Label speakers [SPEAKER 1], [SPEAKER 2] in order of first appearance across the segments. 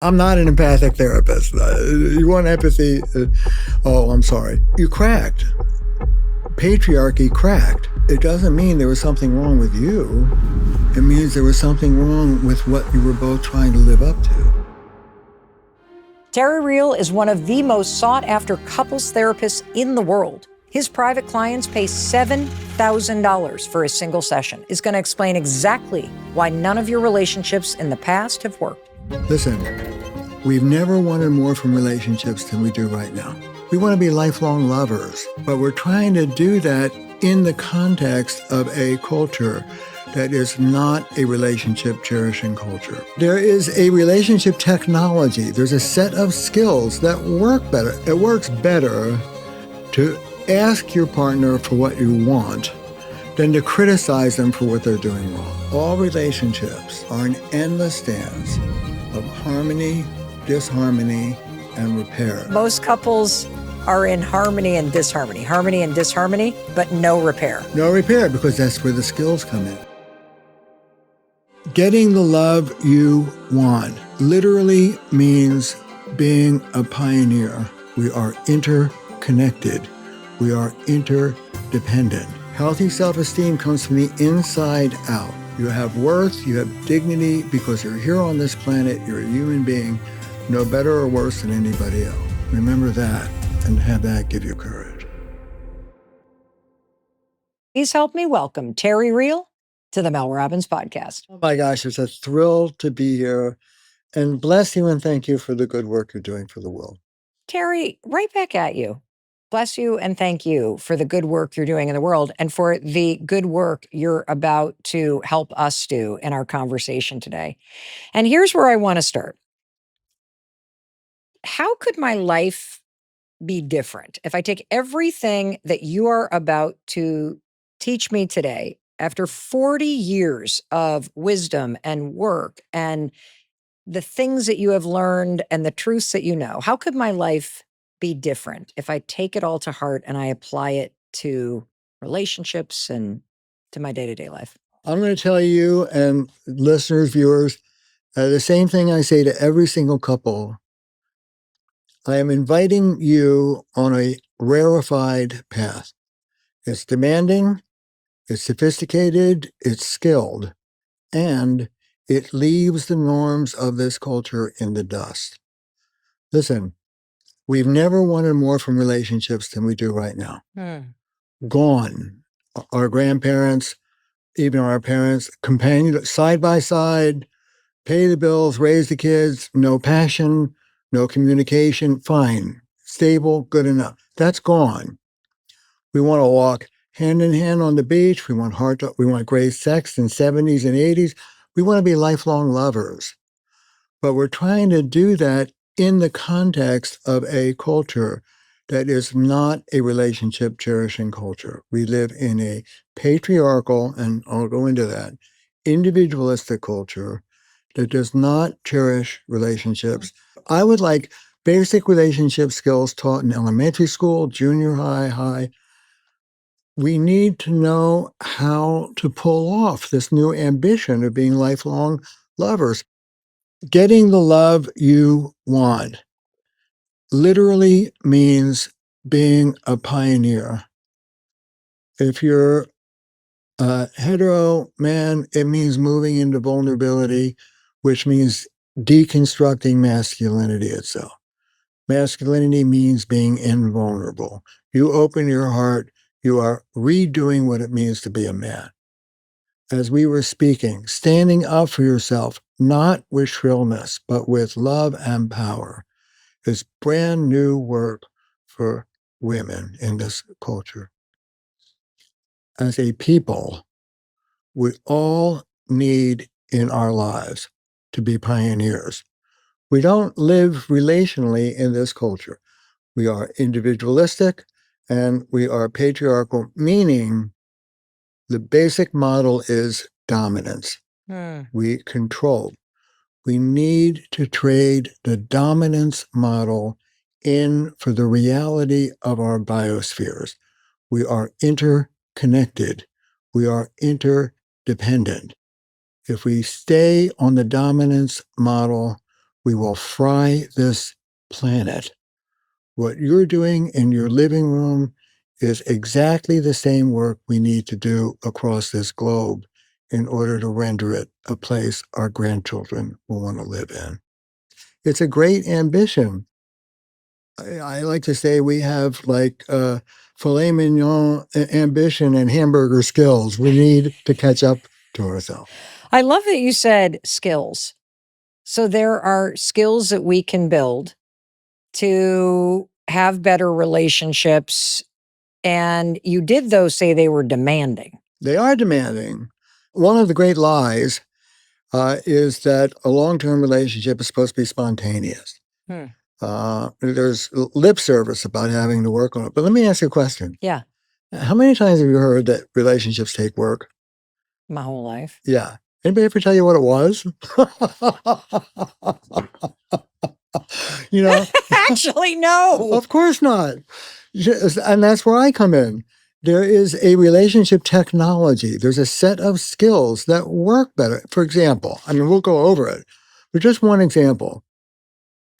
[SPEAKER 1] I'm not an empathic therapist. You want empathy? Oh, I'm sorry. You cracked. Patriarchy cracked. It doesn't mean there was something wrong with you. It means there was something wrong with what you were both trying to live up to.
[SPEAKER 2] Terry Real is one of the most sought-after couples therapists in the world. His private clients pay $7,000 for a single session. He's going to explain exactly why none of your relationships in the past have worked.
[SPEAKER 1] Listen, we've never wanted more from relationships than we do right now. We want to be lifelong lovers, but we're trying to do that in the context of a culture that is not a relationship cherishing culture. There is a relationship technology. There's a set of skills that work better. It works better to ask your partner for what you want than to criticize them for what they're doing wrong. All relationships are an endless dance of harmony, disharmony, and repair.
[SPEAKER 2] Most couples are in harmony and disharmony, but no repair.
[SPEAKER 1] No repair, because that's where the skills come in. Getting the love you want literally means being a pioneer. We are interconnected. We are interdependent. Healthy self-esteem comes from the inside out. You have worth, you have dignity because you're here on this planet, you're a human being, no better or worse than anybody else. Remember that and have that give you courage.
[SPEAKER 2] Please help me welcome Terry Real to the Mel Robbins podcast.
[SPEAKER 1] Oh my gosh, it's a thrill to be here. And bless you and thank you for the good work you're doing for the world.
[SPEAKER 2] Terry, right back at you. Bless you and thank you for the good work you're doing in the world and for the good work you're about to help us do in our conversation today. And here's where I want to start. How could my life be different if I take everything that you are about to teach me today after 40 years of wisdom and work and the things that you have learned and the truths that you know? How could my life be different if I take it all to heart and I apply it to relationships and to my day-to-day life?
[SPEAKER 1] I'm going to tell you and listeners, viewers, the same thing I say to every single couple. I am inviting you on a rarefied path. It's demanding, it's sophisticated, it's skilled, and it leaves the norms of this culture in the dust. Listen, we've never wanted more from relationships than we do right now. Gone. Our grandparents, even our parents, companion side by side, pay the bills, raise the kids, no passion, no communication, fine, stable, good enough. That's gone. We want to walk hand in hand on the beach. We want we want great sex in 70s and 80s. We want to be lifelong lovers. But we're trying to do that in the context of a culture that is not a relationship cherishing culture. We live in a patriarchal, and I'll go into that, individualistic culture that does not cherish relationships. I would like basic relationship skills taught in elementary school, junior high. We need to know how to pull off this new ambition of being lifelong lovers. Getting the love you want literally means being a pioneer. If you're a hetero man, it means moving into vulnerability, which means deconstructing masculinity itself. Masculinity means being invulnerable. You open your heart, you are redoing what it means to be a man. As we were speaking, standing up for yourself, not with shrillness, but with love and power, is brand new work for women in this culture. As a people, we all need in our lives to be pioneers. We don't live relationally in this culture. We are individualistic and we are patriarchal, meaning the basic model is dominance. We control. We need to trade the dominance model in for the reality of our biospheres. We are interconnected. We are interdependent. If we stay on the dominance model, we will fry this planet. What you're doing in your living room is exactly the same work we need to do across this globe in order to render it a place our grandchildren will want to live in. It's a great ambition. I like to say we have like filet mignon ambition and hamburger skills. We need to catch up to ourselves.
[SPEAKER 2] I love that you said skills. So there are skills that we can build to have better relationships. And you did, though, say they were demanding.
[SPEAKER 1] They are demanding. One of the great lies is that a long-term relationship is supposed to be spontaneous. There's lip service about having to work on it. But let me ask you a question.
[SPEAKER 2] Yeah.
[SPEAKER 1] How many times have you heard that relationships take work?
[SPEAKER 2] My whole life.
[SPEAKER 1] Yeah. Anybody ever tell you what it was?
[SPEAKER 2] Actually, no.
[SPEAKER 1] Of course not. And that's where I come in. There is a relationship technology. There's a set of skills that work better. For example, we'll go over it, but just one example.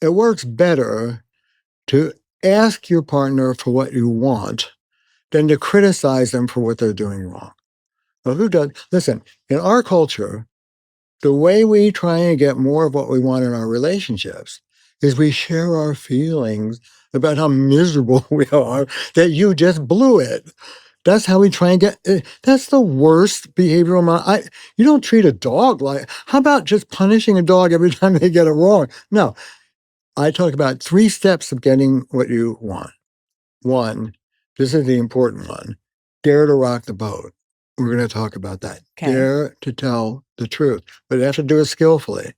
[SPEAKER 1] It works better to ask your partner for what you want than to criticize them for what they're doing wrong. Well, who does? Listen, in our culture, the way we try and get more of what we want in our relationships is we share our feelings about how miserable we are that you just blew it. That's how we try and get. That's the worst behavioral model. You don't treat a dog like. How about just punishing a dog every time they get it wrong? No, I talk about 3 steps of getting what you want. 1, this is the important one. Dare to rock the boat. We're going to talk about that.
[SPEAKER 2] Okay.
[SPEAKER 1] Dare to tell the truth, but you have to do it skillfully.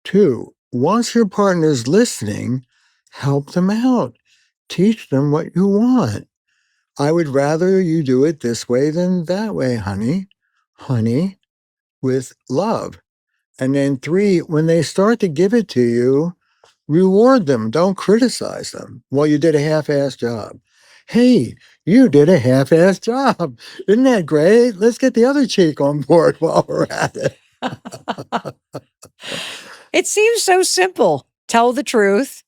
[SPEAKER 1] 2, once your partner's listening, help them out. Teach them what you want. I would rather you do it this way than that way, honey. Honey, with love. And then 3, when they start to give it to you, reward them. Don't criticize them. Well, you did a half-assed job. Hey, you did a half-assed job. Isn't that great? Let's get the other cheek on board while we're at it.
[SPEAKER 2] It seems so simple. Tell the truth,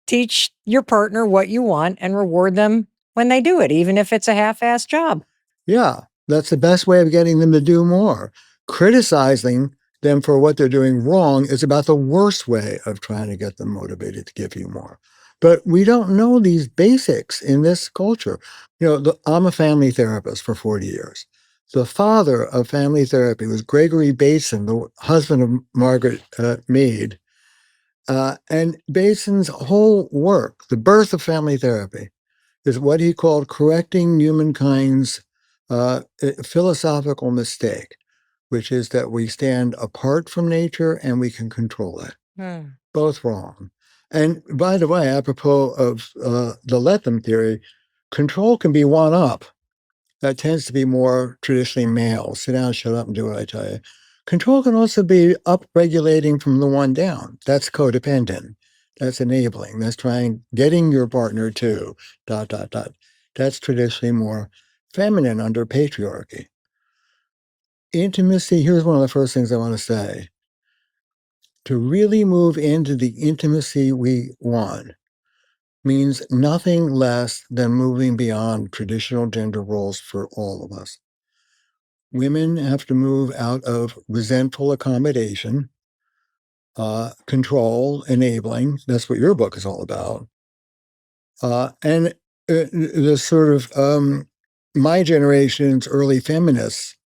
[SPEAKER 2] teach your partner what you want, and reward them when they do it, even if it's a half-assed job.
[SPEAKER 1] Yeah, that's the best way of getting them to do more. Criticizing them for what they're doing wrong is about the worst way of trying to get them motivated to give you more. But we don't know these basics in this culture. I'm a family therapist for 40 years. The father of family therapy was Gregory Bateson, the husband of Margaret Mead. And Bateson's whole work, the birth of family therapy, is what he called correcting humankind's philosophical mistake, which is that we stand apart from nature and we can control it. Both wrong. And by the way, apropos of the let them theory, control can be one up. That tends to be more traditionally male. Sit down, shut up, and do what I tell you. Control can also be up-regulating from the one down. That's codependent. That's enabling. That's getting your partner to ... That's traditionally more feminine under patriarchy. Intimacy, here's one of the first things I want to say. To really move into the intimacy we want means nothing less than moving beyond traditional gender roles for all of us. Women have to move out of resentful accommodation, control, enabling. That's what your book is all about. And the sort of my generation's early feminists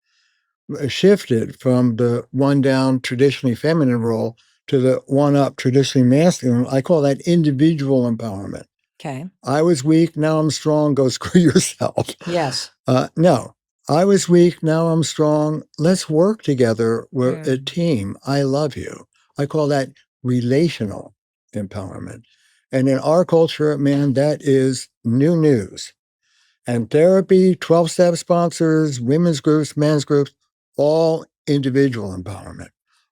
[SPEAKER 1] shifted from the one down traditionally feminine role to the one up traditionally masculine. I call that individual empowerment.
[SPEAKER 2] Okay.
[SPEAKER 1] I was weak, now I'm strong, go screw yourself.
[SPEAKER 2] Yes.
[SPEAKER 1] No, I was weak, now I'm strong. Let's work together. We're a team. I love you. I call that relational empowerment. And in our culture, man, that is new news. And therapy, 12-step sponsors, women's groups, men's groups, all individual empowerment.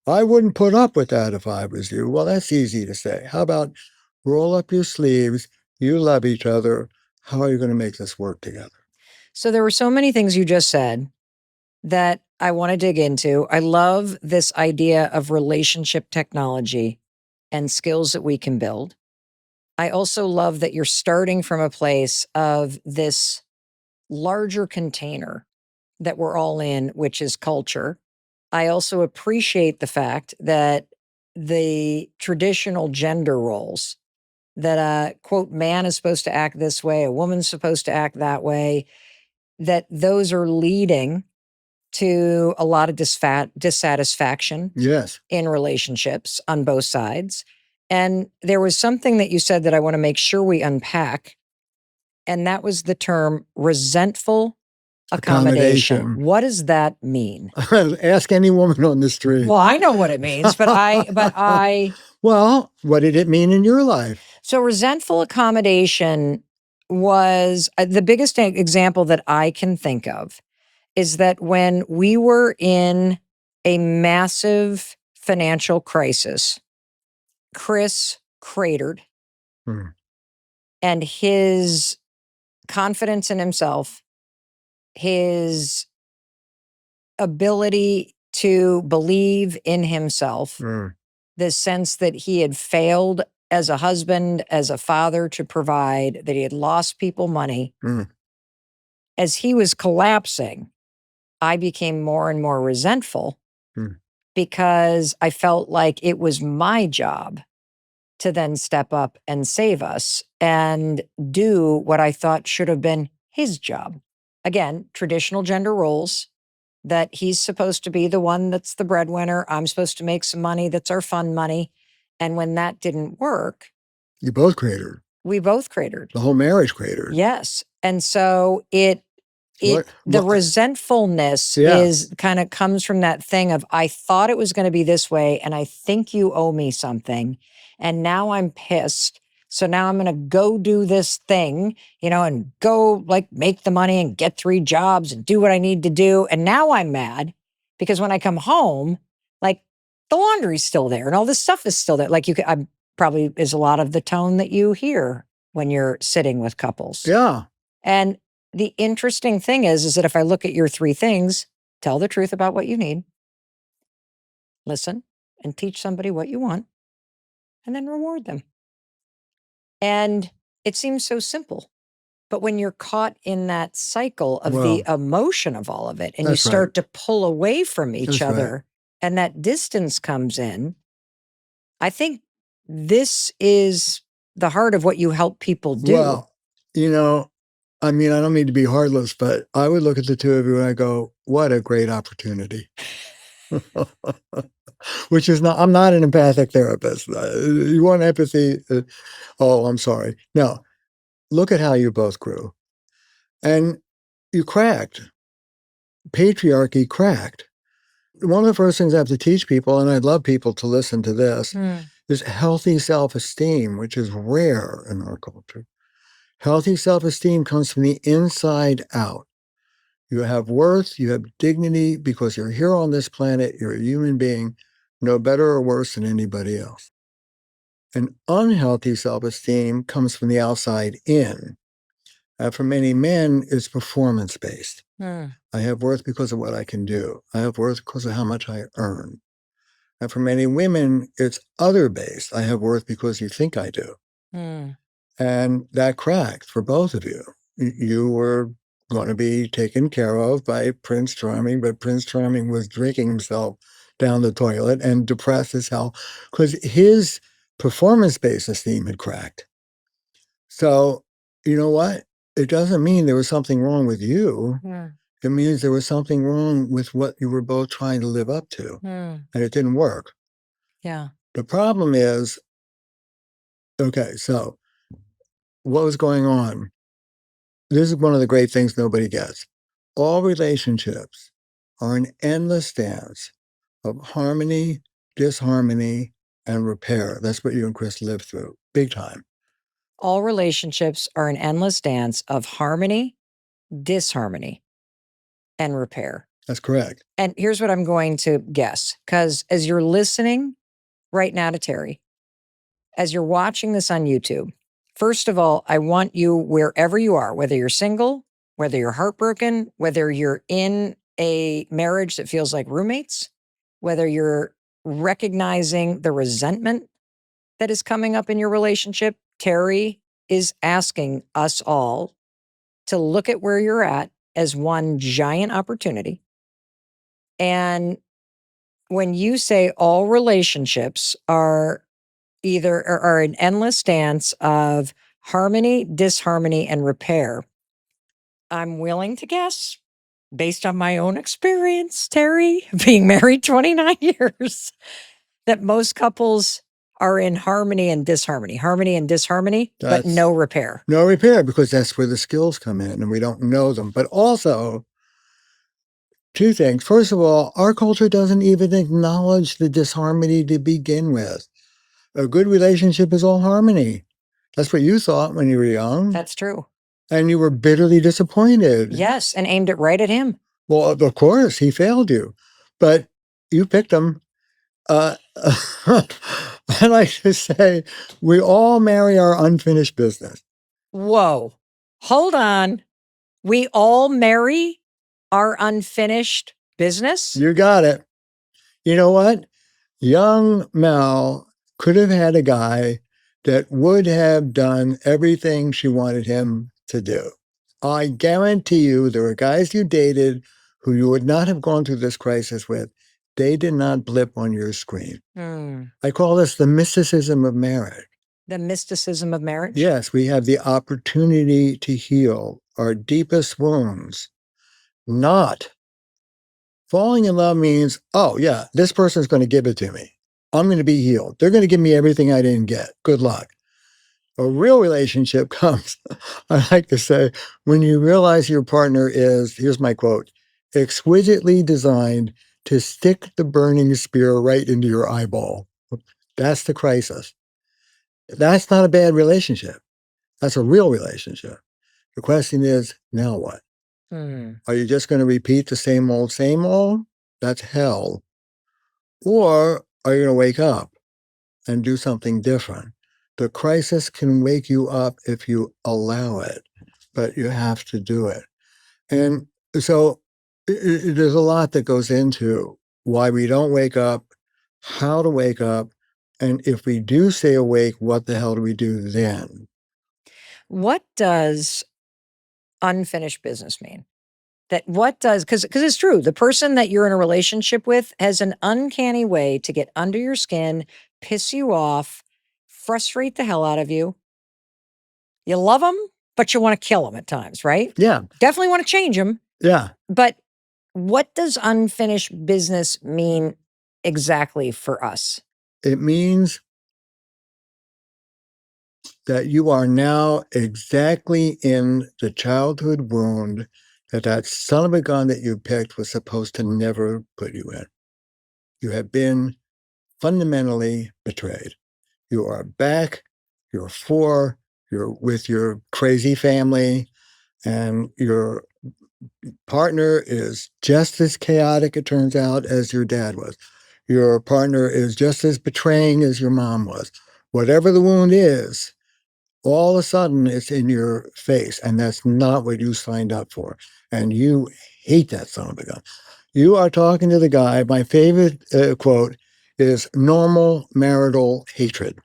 [SPEAKER 1] I wouldn't put up with that if I was you. Well, that's easy to say. How about roll up your sleeves? You love each other. How are you going to make this work together?
[SPEAKER 2] So there were so many things you just said that I want to dig into. I love this idea of relationship technology. and skills that we can build. I also love that you're starting from a place of this larger container that we're all in, which is culture. I also appreciate the fact that the traditional gender roles that a quote man is supposed to act this way, a woman's supposed to act that way, that those are leading to a lot of dissatisfaction
[SPEAKER 1] Yes.
[SPEAKER 2] in relationships on both sides. And there was something that you said that I want to make sure we unpack, and that was the term resentful accommodation. What does that mean?
[SPEAKER 1] Ask any woman on the street.
[SPEAKER 2] Well, I know what it means, but
[SPEAKER 1] Well, what did it mean in your life?
[SPEAKER 2] So resentful accommodation was the biggest example that I can think of is that when we were in a massive financial crisis, Chris cratered and his confidence in himself, his ability to believe in himself, the sense that he had failed as a husband, as a father to provide, that he had lost people money. As he was collapsing, I became more and more resentful because I felt like it was my job to then step up and save us and do what I thought should have been his job. Again, traditional gender roles, that he's supposed to be the one that's the breadwinner. I'm supposed to make some money. That's our fun money. And when that didn't work,
[SPEAKER 1] you both cratered.
[SPEAKER 2] We both cratered.
[SPEAKER 1] The whole marriage cratered.
[SPEAKER 2] Yes. And so the resentfulness is kind of comes from that thing of, I thought it was going to be this way, and I think you owe me something. And now I'm pissed. So now I'm going to go do this thing, and go like make the money and get 3 jobs and do what I need to do. And now I'm mad because when I come home, like the laundry's still there and all this stuff is still there. Like I probably is a lot of the tone that you hear when you're sitting with couples.
[SPEAKER 1] Yeah.
[SPEAKER 2] And the interesting thing is that if I look at your 3 things, tell the truth about what you need, listen and teach somebody what you want, and then reward them. And it seems so simple. But when you're caught in that cycle of the emotion of all of it, and you start to pull away from each other, and that distance comes in, I think this is the heart of what you help people do.
[SPEAKER 1] Well, I mean, I don't mean to be heartless, but I would look at the 2 of you and I go, what a great opportunity. Which is not, I'm not an empathic therapist. You want empathy? Oh, I'm sorry. No, look at how you both grew. And you cracked. Patriarchy cracked. One of the first things I have to teach people, and I'd love people to listen to this, is healthy self-esteem, which is rare in our culture. Healthy self-esteem comes from the inside out. You have worth, you have dignity because you're here on this planet, you're a human being, no better or worse than anybody else. And unhealthy self-esteem comes from the outside in. For many men, it's performance-based. I have worth because of what I can do. I have worth because of how much I earn. And for many women, it's other-based. I have worth because you think I do. And that cracked for both of you. You were going to be taken care of by Prince Charming, but Prince Charming was drinking himself down the toilet and depressed as hell because his performance-based esteem had cracked. So, you know what? It doesn't mean there was something wrong with you. It means there was something wrong with what you were both trying to live up to, and it didn't work.
[SPEAKER 2] Yeah.
[SPEAKER 1] The problem is, okay, so what was going on? This is one of the great things nobody gets. All relationships are an endless dance of harmony, disharmony, and repair. That's what you and Chris lived through, big time.
[SPEAKER 2] All relationships are an endless dance of harmony, disharmony, and repair.
[SPEAKER 1] That's correct.
[SPEAKER 2] And here's what I'm going to guess, because as you're listening right now to Terry, as you're watching this on YouTube, first of all, I want you, wherever you are, whether you're single, whether you're heartbroken, whether you're in a marriage that feels like roommates, whether you're recognizing the resentment that is coming up in your relationship, Terry is asking us all to look at where you're at as one giant opportunity. And when you say all relationships are are an endless dance of harmony, disharmony, and repair, I'm willing to guess, based on my own experience, Terry, being married 29 years, that most couples are in harmony and disharmony, but no repair.
[SPEAKER 1] No repair, because that's where the skills come in and we don't know them. But also, two things. First of all, our culture doesn't even acknowledge the disharmony to begin with. A good relationship is all harmony. That's what you thought when you were young.
[SPEAKER 2] That's true.
[SPEAKER 1] And you were bitterly disappointed.
[SPEAKER 2] Yes, and aimed it right at him.
[SPEAKER 1] Well, of course, he failed you, but you picked him. I like to say we all marry our unfinished business.
[SPEAKER 2] Whoa, hold on. We all marry our unfinished business?
[SPEAKER 1] You got it. You know what? Young Mel could have had a guy that would have done everything she wanted him to do. I guarantee you there were guys you dated who you would not have gone through this crisis with. They did not blip on your screen. I call this the mysticism of marriage.
[SPEAKER 2] The mysticism of marriage?
[SPEAKER 1] Yes, we have the opportunity to heal our deepest wounds. Not falling in love means, oh, yeah, this person's going to give it to me. I'm going to be healed. They're going to give me everything I didn't get. Good luck. A real relationship comes, I like to say, when you realize your partner is, here's my quote, exquisitely designed to stick the burning spear right into your eyeball. That's the crisis. That's not a bad relationship. That's a real relationship. The question is, now what? Are you just going to repeat the same old, same old? That's hell. Or are you going to wake up and do something different? The crisis can wake you up if you allow it, but you have to do it. And so there's a lot that goes into why we don't wake up, how to wake up, and if we do stay awake, what the hell do we do then?
[SPEAKER 2] What does unfinished business mean? That what does, because it's true, the person that you're in a relationship with has an uncanny way to get under your skin, piss you off, frustrate the hell out of you. You love them, but you want to kill them at times, right?
[SPEAKER 1] Yeah.
[SPEAKER 2] Definitely want to change them.
[SPEAKER 1] Yeah.
[SPEAKER 2] But what does unfinished business mean exactly for us?
[SPEAKER 1] It means that you are now exactly in the childhood wound that son of a gun that you picked was supposed to never put you in. You have been fundamentally betrayed. You are back, you're you're with your crazy family, and your partner is just as chaotic, it turns out, as your dad was. Your partner is just as betraying as your mom was. Whatever the wound is, all of a sudden it's in your face, and that's not what you signed up for. And you hate that son of a gun. You are talking to the guy. My favorite quote is normal marital hatred.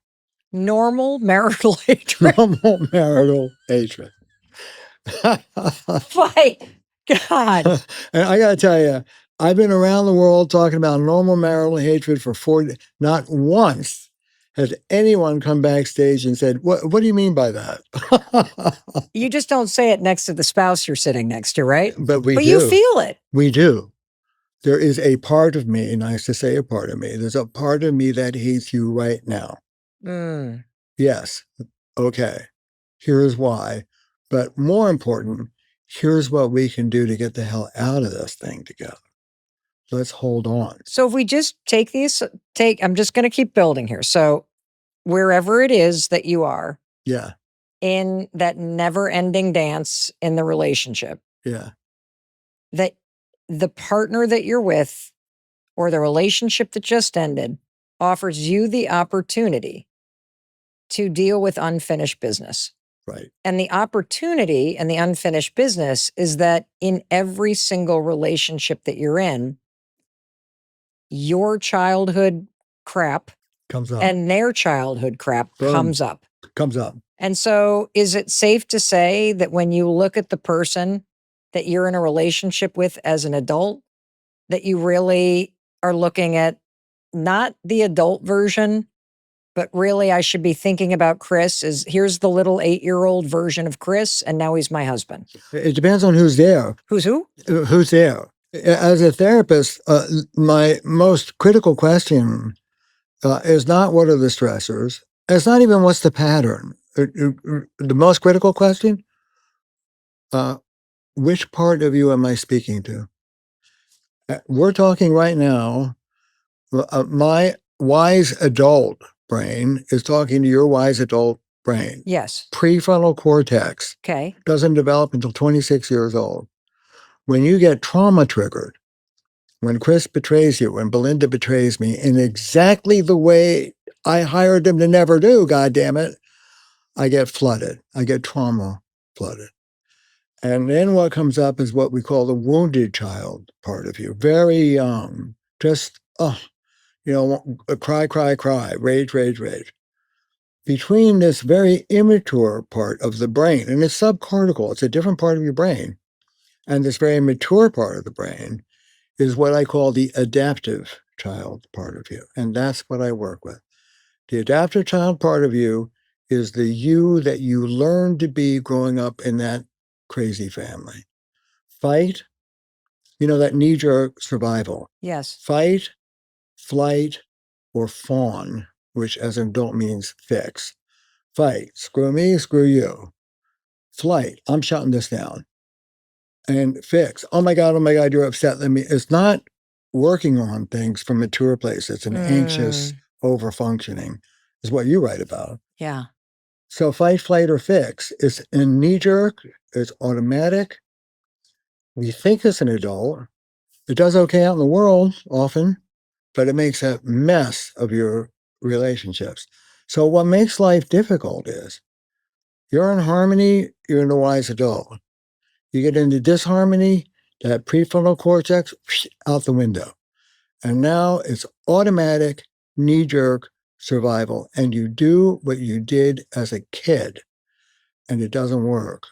[SPEAKER 2] Normal marital hatred.
[SPEAKER 1] Normal marital hatred.
[SPEAKER 2] My God.
[SPEAKER 1] And I got to tell you, I've been around the world talking about normal marital hatred for 40, not once has anyone come backstage and said, what do you mean by that?
[SPEAKER 2] You just don't say it next to the spouse you're sitting next to, right?
[SPEAKER 1] But do.
[SPEAKER 2] You feel it.
[SPEAKER 1] We do. There is a part of me, nice to say a part of me, there's a part of me that hates you right now. Yes. Okay. Here's why. But more important, here's what we can do to get the hell out of this thing together. Let's hold on. So
[SPEAKER 2] if we just I'm just going to keep building here. So wherever it is that you are.
[SPEAKER 1] Yeah.
[SPEAKER 2] In that never ending dance in the relationship.
[SPEAKER 1] Yeah.
[SPEAKER 2] That the partner that you're with or the relationship that just ended offers you the opportunity to deal with unfinished business.
[SPEAKER 1] Right.
[SPEAKER 2] And the opportunity and the unfinished business is that in every single relationship that you're in, your childhood crap
[SPEAKER 1] Comes up.
[SPEAKER 2] And their childhood crap
[SPEAKER 1] Boom.
[SPEAKER 2] comes up.
[SPEAKER 1] Comes up.
[SPEAKER 2] And so is it safe to say that when you look at the person that you're in a relationship with as an adult, that you really are looking at not the adult version, but really I should be thinking about Chris as here's the little 8-year-old version of Chris, and now he's my husband.
[SPEAKER 1] It depends on who's there.
[SPEAKER 2] Who's who?
[SPEAKER 1] Who's there. As a therapist, my most critical question is not what are the stressors. It's not even what's the pattern. The most critical question, which part of you am I speaking to? We're talking right now, my wise adult brain is talking to your wise adult brain.
[SPEAKER 2] Yes.
[SPEAKER 1] Prefrontal cortex doesn't develop until 26 years old. When you get trauma triggered, when Chris betrays you, when Belinda betrays me in exactly the way I hired them to never do, God damn it, I get flooded. I get trauma flooded. And then what comes up is what we call the wounded child part of you. Very young, just, cry, cry, cry, rage, rage, rage. Between this very immature part of the brain, and it's subcortical, it's a different part of your brain, and this very mature part of the brain is what I call the adaptive child part of you. And that's what I work with. The adaptive child part of you is the you that you learned to be growing up in that crazy family. Fight, that knee-jerk survival.
[SPEAKER 2] Yes.
[SPEAKER 1] Fight, flight, or fawn, which as an adult means fix. Fight, screw me, screw you. Flight, I'm shutting this down. And fix, oh my God, you're upset. It's not working on things from a mature place. It's an anxious over-functioning, is what you write about.
[SPEAKER 2] Yeah.
[SPEAKER 1] So fight, flight, or fix, it's a knee-jerk, it's automatic. We think it's an adult. It does okay out in the world often, but it makes a mess of your relationships. So what makes life difficult is you're in harmony, you're in a wise adult. You get into disharmony, that prefrontal cortex, out the window. And now it's automatic, knee-jerk survival. And you do what you did as a kid, and it doesn't work.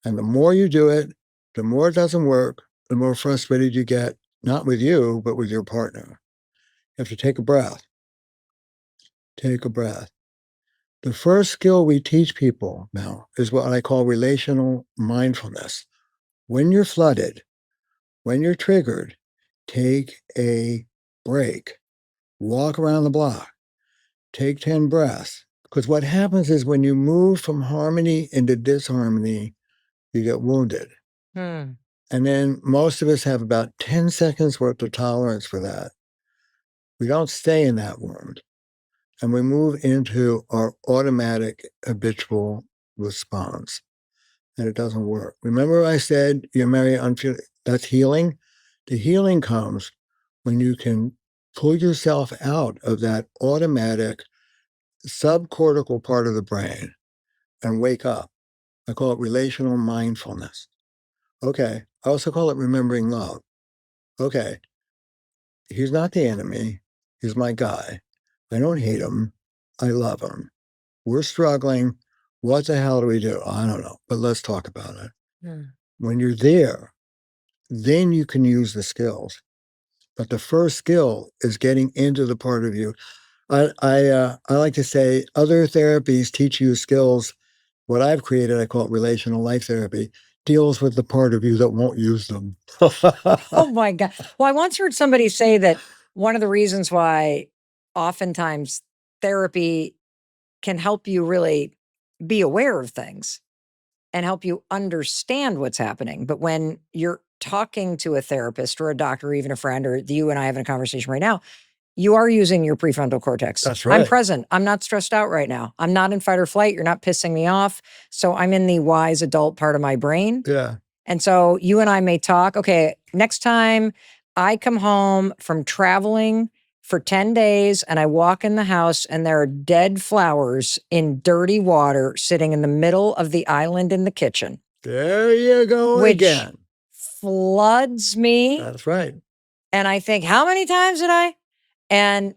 [SPEAKER 1] And the more you do it, the more it doesn't work, the more frustrated you get, not with you, but with your partner. You have to take a breath. Take a breath. The first skill we teach people now is what I call relational mindfulness. When you're flooded, when you're triggered, take a break. Walk around the block. Take 10 breaths. Because what happens is when you move from harmony into disharmony, you get wounded. And then most of us have about 10 seconds worth of tolerance for that. We don't stay in that wound. And we move into our automatic habitual response. And it doesn't work. Remember I said you're married unfeeling? That's healing. The healing comes when you can pull yourself out of that automatic subcortical part of the brain and wake up. I call it relational mindfulness. Okay. I also call it remembering love. Okay. He's not the enemy. He's my guy. I don't hate him. I love him. We're struggling. What the hell do we do? I don't know, but let's talk about it. When you're there, then you can use the skills. But the first skill is getting into the part of you. I like to say other therapies teach you skills. What I've created, I call it Relational Life Therapy, deals with the part of you that won't use them.
[SPEAKER 2] Oh my God. Well, I once heard somebody say that one of the reasons why oftentimes therapy can help you really be aware of things and help you understand what's happening. But when you're talking to a therapist or a doctor or even a friend, or you and I having a conversation right now, you are using your prefrontal cortex.
[SPEAKER 1] That's right.
[SPEAKER 2] I'm present. I'm not stressed out right now. I'm not in fight or flight. You're not pissing me off. So I'm in the wise adult part of my brain.
[SPEAKER 1] Yeah.
[SPEAKER 2] And so you and I may talk. Okay, next time I come home from traveling for 10 days and I walk in the house and there are dead flowers in dirty water sitting in the middle of the island in the kitchen.
[SPEAKER 1] There you go again.
[SPEAKER 2] Floods me.
[SPEAKER 1] That's right.
[SPEAKER 2] And I think, how many times did I? And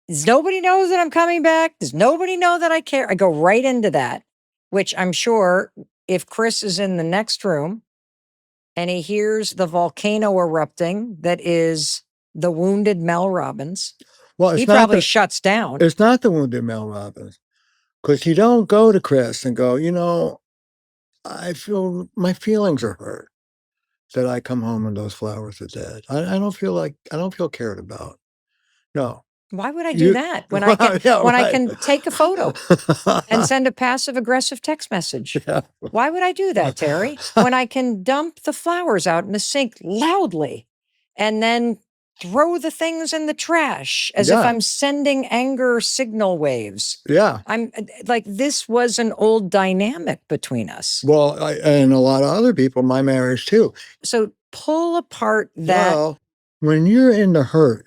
[SPEAKER 2] Does nobody knows that I'm coming back? Does nobody know that I care? I go right into that, which I'm sure if Chris is in the next room and he hears the volcano erupting that is the wounded Mel Robbins,
[SPEAKER 1] Well,
[SPEAKER 2] he probably shuts down.
[SPEAKER 1] It's not the wounded Mel Robbins, because you don't go to Chris and go, I feel my feelings are hurt that I come home and those flowers are dead. I don't feel cared about. No.
[SPEAKER 2] Why would I do that when I can take a photo and send a passive aggressive text message?
[SPEAKER 1] Yeah.
[SPEAKER 2] Why would I do that, Terry? When I can dump the flowers out in the sink loudly and then throw the things in the trash as if I'm sending anger signal waves.
[SPEAKER 1] Yeah.
[SPEAKER 2] I'm like, this was an old dynamic between us.
[SPEAKER 1] Well, and a lot of other people, my marriage too.
[SPEAKER 2] So pull apart that.
[SPEAKER 1] Well, when you're in the hurt,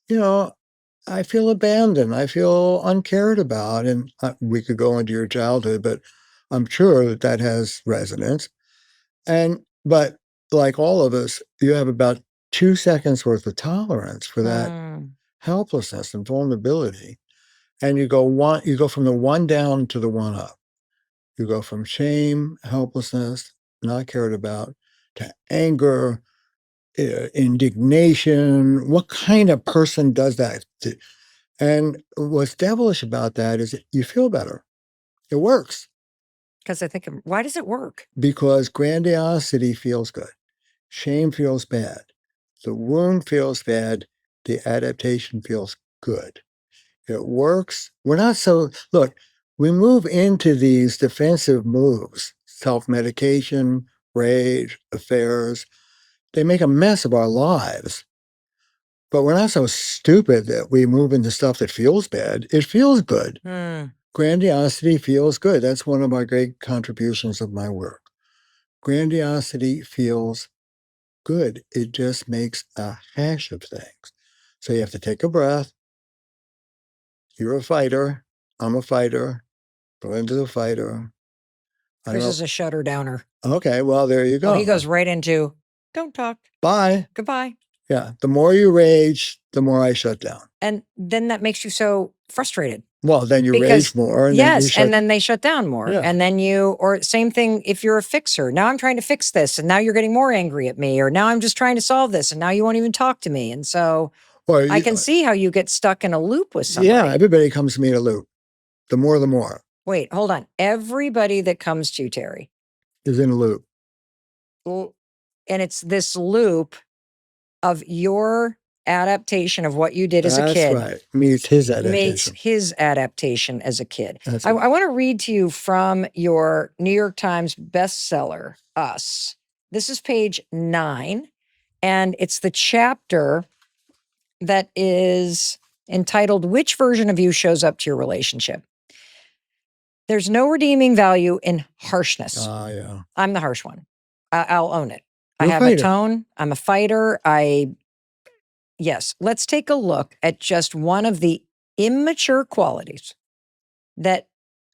[SPEAKER 1] I feel abandoned. I feel uncared about. And we could go into your childhood, but I'm sure that has resonance. But like all of us, you have about 2 seconds worth of tolerance for that helplessness and vulnerability. And you go from the one down to the one up. You go from shame, helplessness, not cared about, to anger, indignation. What kind of person does that? And what's devilish about that is you feel better. It works.
[SPEAKER 2] Because I think, why does it work?
[SPEAKER 1] Because grandiosity feels good. Shame feels bad. The wound feels bad. The adaptation feels good. It works. Look, we move into these defensive moves, self-medication, rage, affairs. They make a mess of our lives. But we're not so stupid that we move into stuff that feels bad. It feels good. Grandiosity feels good. That's one of my great contributions of my work. Grandiosity feels good. It just makes a hash of things. So you have to take a breath. You're a fighter. I'm a fighter. Belinda's a fighter.
[SPEAKER 2] Chris is a shutter downer.
[SPEAKER 1] Okay, well, there you go.
[SPEAKER 2] Oh, he goes right into, don't talk.
[SPEAKER 1] Bye.
[SPEAKER 2] Goodbye.
[SPEAKER 1] Yeah, the more you rage, the more I shut down.
[SPEAKER 2] And then that makes you so frustrated.
[SPEAKER 1] Well, then you rage more. And
[SPEAKER 2] then they shut down more. Yeah. And then or same thing if you're a fixer. Now I'm trying to fix this and now you're getting more angry at me, or now I'm just trying to solve this and now you won't even talk to me. And so I can see how you get stuck in a loop with somebody.
[SPEAKER 1] Yeah, everybody comes to me in a loop. The more, the more.
[SPEAKER 2] Wait, hold on. Everybody that comes to you, Terry,
[SPEAKER 1] is in a loop.
[SPEAKER 2] And it's this loop of your adaptation of what you did as a kid.
[SPEAKER 1] That's right. Meets his
[SPEAKER 2] adaptation as a kid. I want to read to you from your New York Times bestseller, Us. This is page 9, and it's the chapter that is entitled, Which Version of You Shows Up to Your Relationship? There's no redeeming value in harshness.
[SPEAKER 1] Yeah.
[SPEAKER 2] I'm the harsh one. I'll own it. I have a tone. I'm a fighter. Yes. Let's take a look at just one of the immature qualities that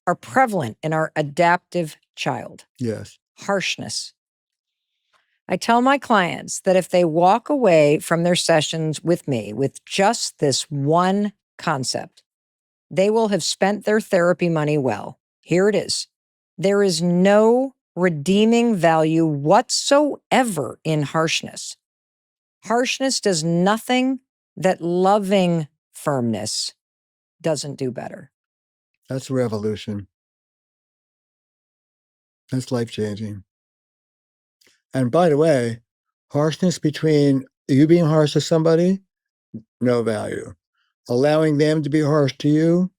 [SPEAKER 2] are prevalent in our adaptive child.
[SPEAKER 1] Yes.
[SPEAKER 2] Harshness. I tell my clients that if they walk away from their sessions with me with just this one concept, they will have spent their therapy money well. Here it is. There is no redeeming value whatsoever in harshness. Harshness does nothing that loving firmness doesn't do better.
[SPEAKER 1] That's a revolution. That's life-changing. And by the way, harshness between you being harsh to somebody, no value. Allowing them to be harsh to you,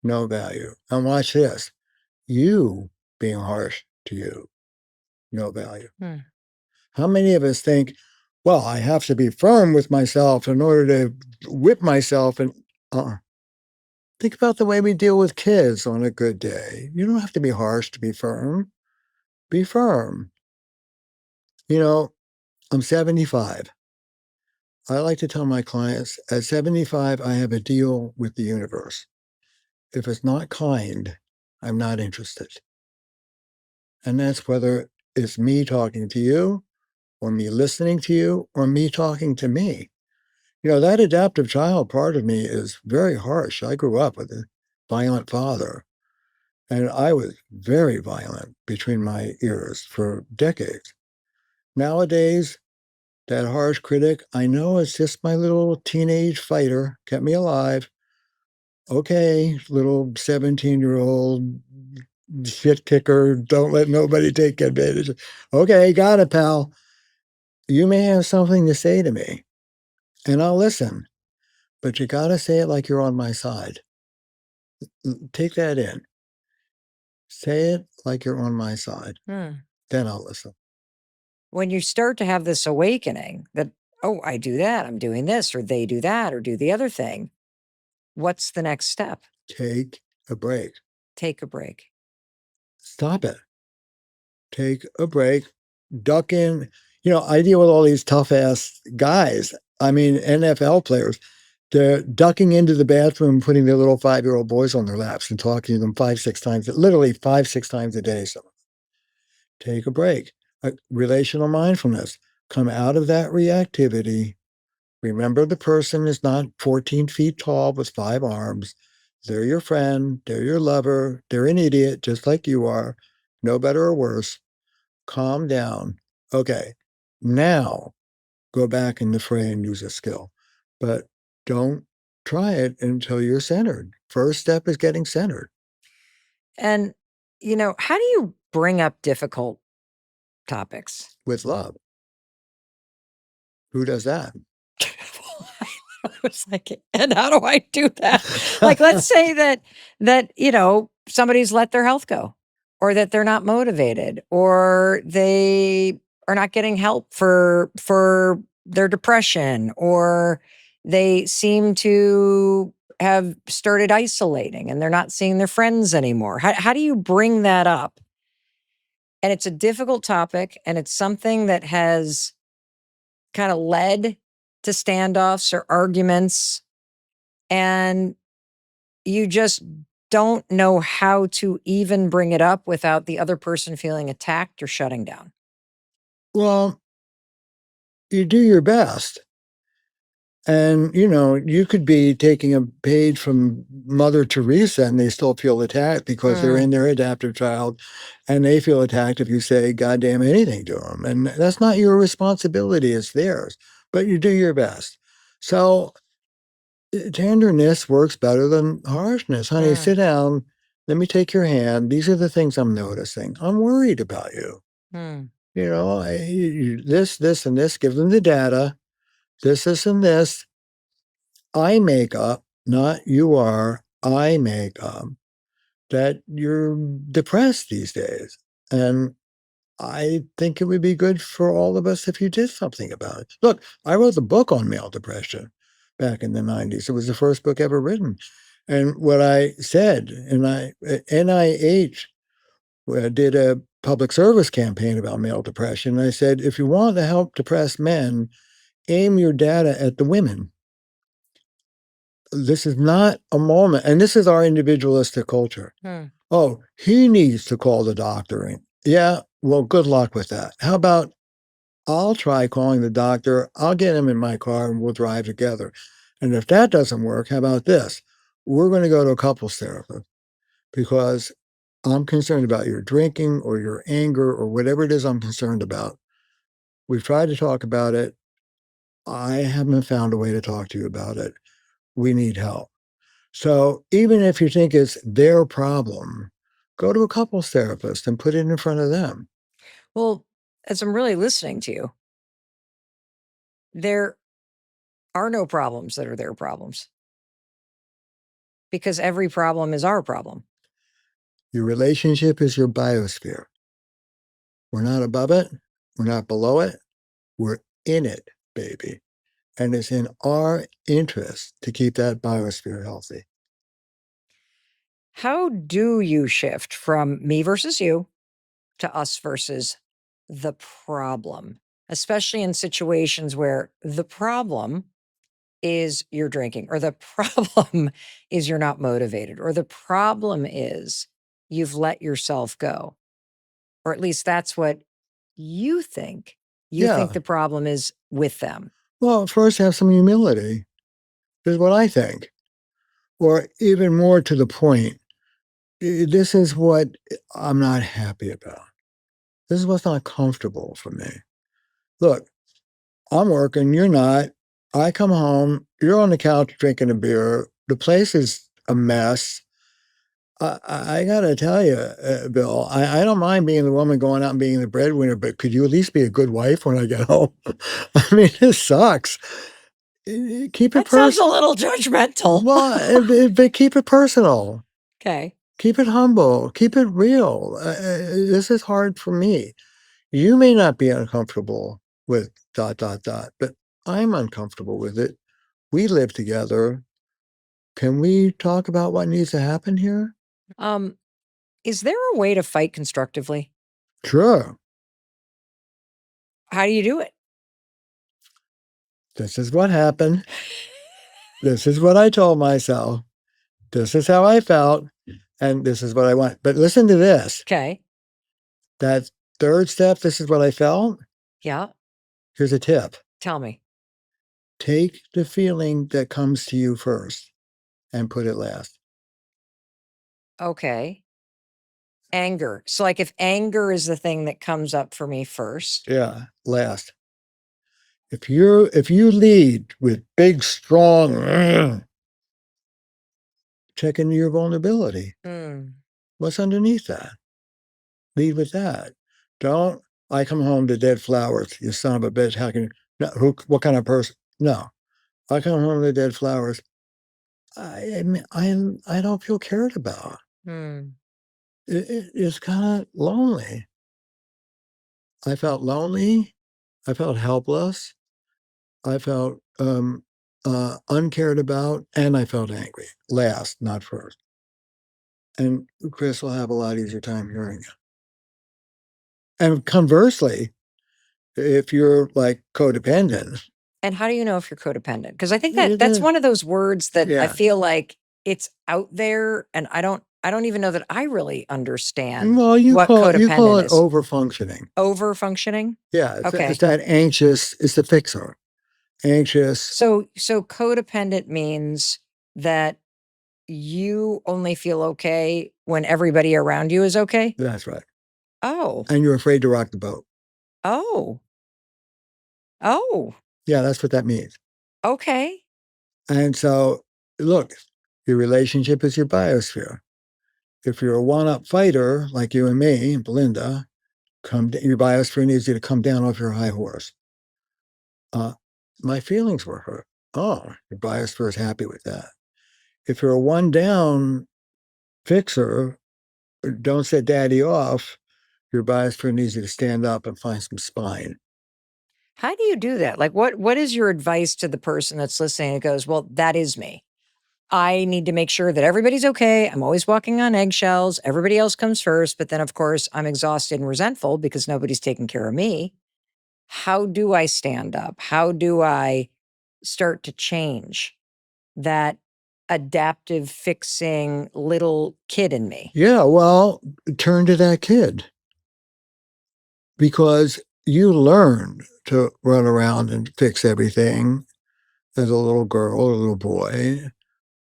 [SPEAKER 1] no value. And watch this. You being harsh to you, no value. How many of us think, well, I have to be firm with myself in order to whip myself? And think about the way we deal with kids on a good day. You don't have to be harsh to be firm. Be firm. I'm 75. I like to tell my clients, at 75, I have a deal with the universe. If it's not kind, I'm not interested. And that's whether it's me talking to you, or me listening to you, or me talking to me. That adaptive child part of me is very harsh. I grew up with a violent father, and I was very violent between my ears for decades. Nowadays, that harsh critic, I know it's just my little teenage fighter, kept me alive. Okay, little 17-year-old shit kicker, don't let nobody take advantage. Okay, got it, pal. You may have something to say to me, and I'll listen, but you got to say it like you're on my side. Take that in. Say it like you're on my side.
[SPEAKER 2] Hmm.
[SPEAKER 1] Then I'll listen.
[SPEAKER 2] When you start to have this awakening that, oh, I do that, I'm doing this, or they do that, or do the other thing, what's the next step?
[SPEAKER 1] Take a break.
[SPEAKER 2] Take a break.
[SPEAKER 1] Stop it. Take a break. Duck in. I deal with all these tough ass guys. I mean, NFL players. They're ducking into the bathroom, putting their little 5-year-old boys on their laps and talking to them 5, 6 times, literally 5, 6 times a day. So take a break. Relational mindfulness. Come out of that reactivity. Remember, the person is not 14 feet tall with 5 arms. They're your friend. They're your lover. They're an idiot, just like you are. No better or worse. Calm down. Okay, now go back in the fray and use a skill. But don't try it until you're centered. First step is getting centered
[SPEAKER 2] And, how do you bring up difficult topics?
[SPEAKER 1] with love. Who does that?
[SPEAKER 2] I was like, and how do I do that? Like, let's say that somebody's let their health go, or that they're not motivated, or they are not getting help for their depression, or they seem to have started isolating and they're not seeing their friends anymore. How do you bring that up? And it's a difficult topic, and it's something that has kind of led to standoffs or arguments, and you just don't know how to even bring it up without the other person feeling attacked or shutting down.
[SPEAKER 1] Well, you do your best. And, you could be taking a page from Mother Teresa and they still feel attacked because they're in their adaptive child and they feel attacked if you say goddamn anything to them. And that's not your responsibility, it's theirs. But you do your best. So tenderness works better than harshness. Honey, sit down. Let me take your hand. These are the things I'm noticing. I'm worried about you.
[SPEAKER 2] Hmm.
[SPEAKER 1] This, and this. Give them the data. This, and this. I make up, not you are, I make up that you're depressed these days. And I think it would be good for all of us if you did something about it. Look, I wrote the book on male depression back in the 90s. It was the first book ever written. And what I said, NIH did a public service campaign about male depression. And I said, if you want to help depressed men, aim your data at the women. This is not a moment, and this is our individualistic culture. Oh, he needs to call the doctor. Yeah, well, good luck with that. How about I'll try calling the doctor. I'll get him in my car and we'll drive together. And if that doesn't work, how about this? We're going to go to a couples therapist because I'm concerned about your drinking or your anger or whatever it is I'm concerned about. We've tried to talk about it. I haven't found a way to talk to you about it. We need help. So even if you think it's their problem, go to a couples therapist and put it in front of them.
[SPEAKER 2] Well, as I'm really listening to you, there are no problems that are their problems, because every problem is our problem.
[SPEAKER 1] Your relationship is your biosphere. We're not above it. We're not below it. We're in it, baby. And it's in our interest to keep that biosphere healthy.
[SPEAKER 2] How do you shift from me versus you to us versus the problem, especially in situations where the problem is you're drinking, or the problem is you're not motivated, or the problem is you've let yourself go, or at least that's what you think. You think
[SPEAKER 1] Yeah.
[SPEAKER 2] the problem is with them.
[SPEAKER 1] Well, first have some humility, is what I think. Or even more to the point, this is what I'm not happy about. This is what's not comfortable for me. Look, I'm working, you're not. I come home, you're on the couch drinking a beer. The place is a mess. I got to tell you, Bill, I don't mind being the woman going out and being the breadwinner, but could you at least be a good wife when I get home? I mean, this sucks. Keep it
[SPEAKER 2] That sounds a
[SPEAKER 1] personal.
[SPEAKER 2] little judgmental.
[SPEAKER 1] Well, but keep it personal.
[SPEAKER 2] Okay.
[SPEAKER 1] Keep it humble. Keep it real. This is hard for me. You may not be uncomfortable with ... but I'm uncomfortable with it. We live together. Can we talk about what needs to happen here?
[SPEAKER 2] Um, is there a way to fight constructively?
[SPEAKER 1] Sure.
[SPEAKER 2] How do you do it?
[SPEAKER 1] This is what happened. This is what I told myself. This is how I felt. And this is what I want. But listen to this.
[SPEAKER 2] Okay.
[SPEAKER 1] That third step, this is what I felt.
[SPEAKER 2] Yeah.
[SPEAKER 1] Here's a tip.
[SPEAKER 2] Tell me.
[SPEAKER 1] Take the feeling that comes to you first and put it last.
[SPEAKER 2] Okay. Anger. So, like, if anger is the thing that comes up for me first.
[SPEAKER 1] Yeah, last. If you lead with big, strong, check into your vulnerability.
[SPEAKER 2] Mm.
[SPEAKER 1] What's underneath that? Lead with that. Don't, I come home to dead flowers. You son of a bitch. How can you? No, what kind of person? No, I come home to dead flowers. I don't feel cared about.
[SPEAKER 2] Mm.
[SPEAKER 1] It's kind of lonely. I felt lonely. I felt helpless. I felt uncared about, and I felt angry. Last, not first. And Chris will have a lot easier time hearing it. And conversely, if you're like codependent,
[SPEAKER 2] And how do you know if you're codependent? Because I think that
[SPEAKER 1] it
[SPEAKER 2] that's
[SPEAKER 1] is,
[SPEAKER 2] one of those words that I
[SPEAKER 1] yeah.
[SPEAKER 2] feel like it's out there, and I don't even know that I really understand
[SPEAKER 1] Well,
[SPEAKER 2] what
[SPEAKER 1] you call
[SPEAKER 2] codependent
[SPEAKER 1] it
[SPEAKER 2] is.
[SPEAKER 1] over functioning.
[SPEAKER 2] Over functioning?
[SPEAKER 1] Yeah, it's
[SPEAKER 2] Okay.
[SPEAKER 1] that anxious. It's the fixer. Anxious.
[SPEAKER 2] So codependent means that you only feel okay when everybody around you is okay?
[SPEAKER 1] That's right.
[SPEAKER 2] Oh.
[SPEAKER 1] And you're afraid to rock the boat.
[SPEAKER 2] Oh. Oh.
[SPEAKER 1] Yeah, that's what that means.
[SPEAKER 2] Okay.
[SPEAKER 1] And so, look, your relationship is your biosphere. If you're a one-up fighter like you and me, Belinda, your biosphere needs you to come down off your high horse. My feelings were hurt. Oh, your biosphere is happy with that. If you're a one down fixer, don't set daddy off, your biosphere needs you to stand up and find some spine.
[SPEAKER 2] How do you do that? Like what is your advice to the person that's listening that goes, "Well, that is me. I need to make sure that everybody's okay. I'm always walking on eggshells. Everybody else comes first, but then of course, I'm exhausted and resentful because nobody's taking care of me." How do I stand up? How do I start to change that adaptive fixing little kid in me?
[SPEAKER 1] Yeah, well, turn to that kid because you learned to run around and fix everything as a little girl or a little boy.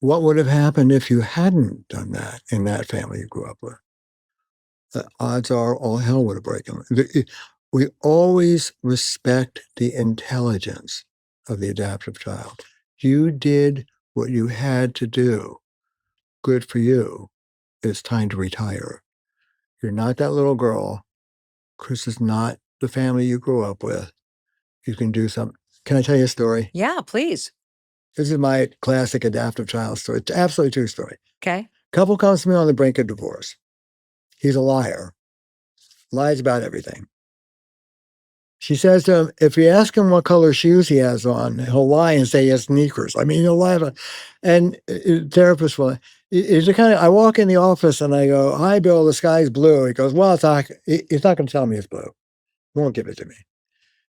[SPEAKER 1] What would have happened if you hadn't done that in that family you grew up with? The odds are all hell would have broken. We always respect the intelligence of the adaptive child. You did what you had to do. Good for you. It's time to retire. You're not that little girl. Chris is not the family you grew up with. You can do something. Can I tell you a story?
[SPEAKER 2] Yeah, please.
[SPEAKER 1] This is my classic adaptive child story. It's absolutely true story.
[SPEAKER 2] Okay.
[SPEAKER 1] Couple comes to me on the brink of divorce. He's a liar, lies about everything. She says to him, if you ask him what color shoes he has on, he'll lie and say he has sneakers. I mean, he'll lie about, and therapist will. It's the kind of, I walk in the office and I go, "Hi, Bill, the sky's blue." He goes, "Well, it's not." He's not going to tell me it's blue. He won't give it to me.